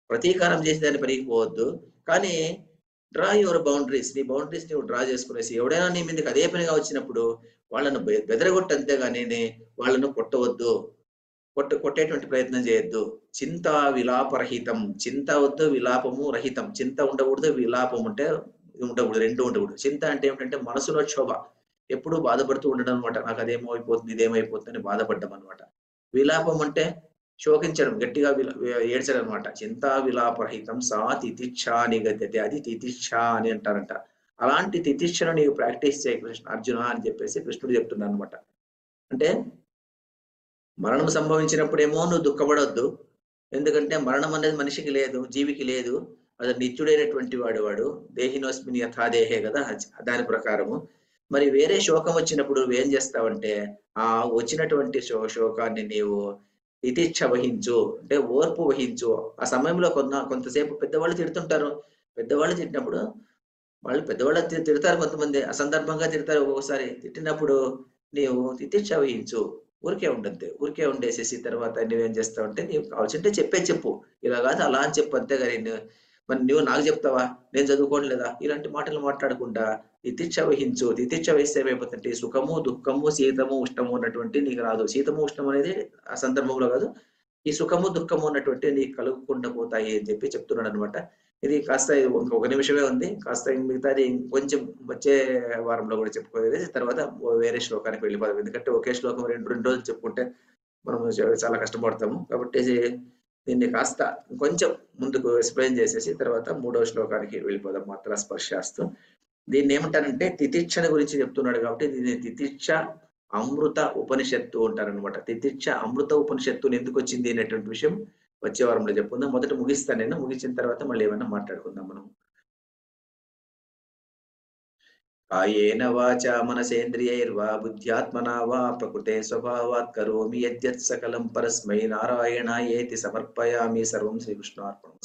ప్రతీకారం చేసి దాన్ని పనికి పోవద్దు. కానీ డ్రా యువర్ బౌండరీస్. నీ బౌండరీస్ నువ్వు డ్రా చేసుకునేసి ఎవడైనా నీ మీదకి అదే పనిగా వచ్చినప్పుడు వాళ్ళను బెదరగొట్టు అంతేగాని వాళ్ళను కొట్టవద్దు. కొట్టేటువంటి ప్రయత్నం చేయొద్దు. చింత విలాపరహితం. చింత వద్దు, విలాపము రహితం. చింత ఉండకూడదు, విలాపం ఉండకూడదు. 2 ఉండకూడదు. చింత అంటే ఏమిటంటే మనసులో క్షోభ. ఎప్పుడూ బాధపడుతూ ఉండడం అనమాట. నాకు అదేమో అయిపోతుంది, ఇదేమైపోతుంది అని బాధపడ్డం అనమాట. విలాపం అంటే శోకించడం, గట్టిగా ఏడ్చడం అనమాట. చింతా విలాపరహితం సా తితిక్షా నిగద్యతే. అది తితిక్ష అని అంటారంట. అలాంటి తితిక్షను నీవు ప్రాక్టీస్ చేయి అర్జున అని చెప్పేసి కృష్ణుడు చెప్తున్నాడనమాట. అంటే మరణం సంభవించినప్పుడేమో నువ్వు దుఃఖపడొద్దు. ఎందుకంటే మరణం అనేది మనిషికి లేదు, జీవికి లేదు. అది నిత్యుడైనటువంటి వాడు. దేహినోస్మిన్ యథా దేహే కదా! దాని ప్రకారము. మరి వేరే శోకం వచ్చినప్పుడు నువ్వేం చేస్తావంటే, ఆ వచ్చినటువంటి శోకాన్ని నీవు తితిక్ష వహించు. అంటే ఓర్పు వహించు. ఆ సమయంలో కొంతసేపు పెద్దవాళ్ళు తిడుతుంటారు. పెద్దవాళ్ళు తిట్టినప్పుడు వాళ్ళు పెద్దవాళ్ళు తిడతారు కొంతమంది. అసందర్భంగా తిడతారు ఒక్కొక్కసారి. తిట్టినప్పుడు నీవు తితిక్ష వహించు. ఊరికే ఉండొద్దు. ఊరికే ఉండేసేసి తర్వాత నువ్వేం చేస్తావంటే నీకు కావాల్సింటే చెప్పు. ఇలా కాదు అలా అని చెప్పు అంతేగాని మరి నువ్వు నాకు చెప్తావా? నేను చదువుకోవట్లేదా? ఇలాంటి మాటలు మాట్లాడకుండా తితిక్ష వహించు. తితిక్ష వహిస్తే ఏమైపోతుందంటే సుఖము, దుఃఖము, శీతము, ఉష్ణము అన్నటువంటి నీకు రాదు. శీతము, ఉష్ణం అనేది ఆ సందర్భంలో కాదు. ఈ సుఖము, దుఃఖము అన్నటువంటివి నీకు కలుగకుండా పోతాయి అని చెప్పి చెప్తున్నాడనమాట. ఇది కాస్త ఒక నిమిషమే ఉంది. కాస్త మిగతాది కొంచెం వచ్చే వారంలో కూడా చెప్పుకునేది. తర్వాత వేరే శ్లోకానికి వెళ్ళిపోదాం. ఎందుకంటే ఒకే శ్లోకం 2 రోజులు చెప్పుకుంటే మనం చాలా కష్టపడతాము. కాబట్టి దీన్ని కాస్త కొంచెం ముందుకు ఎక్స్‌ప్లెయిన్ చేసేసి తర్వాత 3వ శ్లోకానికి వెళ్ళిపోదాం. మాత్ర స్పర్శాస్తు. దీన్నేమంటారంటే తితిక్షల గురించి చెప్తున్నాడు కాబట్టి దీన్ని తితిక్ష అమృత ఉపనిషత్తు అంటారనమాట. తితిక్ష అమృత ఉపనిషత్తుని ఎందుకొచ్చింది అనేటువంటి విషయం వచ్చే వారంలో చెప్పుకుందాం. మొదట ముగిస్తాను నేను. ముగించిన తర్వాత మళ్ళీ ఏమన్నా మాట్లాడుకుందాం మనం. కాయేన వాచా మనసేంద్రియైర్వా బుద్ధ్యాత్మనా వా ప్రకృతే స్వభావాత్ కరోమి యద్యత్ సకలం పరస్మై నారాయణాయేతి సమర్పయామి. సర్వం శ్రీకృష్ణార్పణం.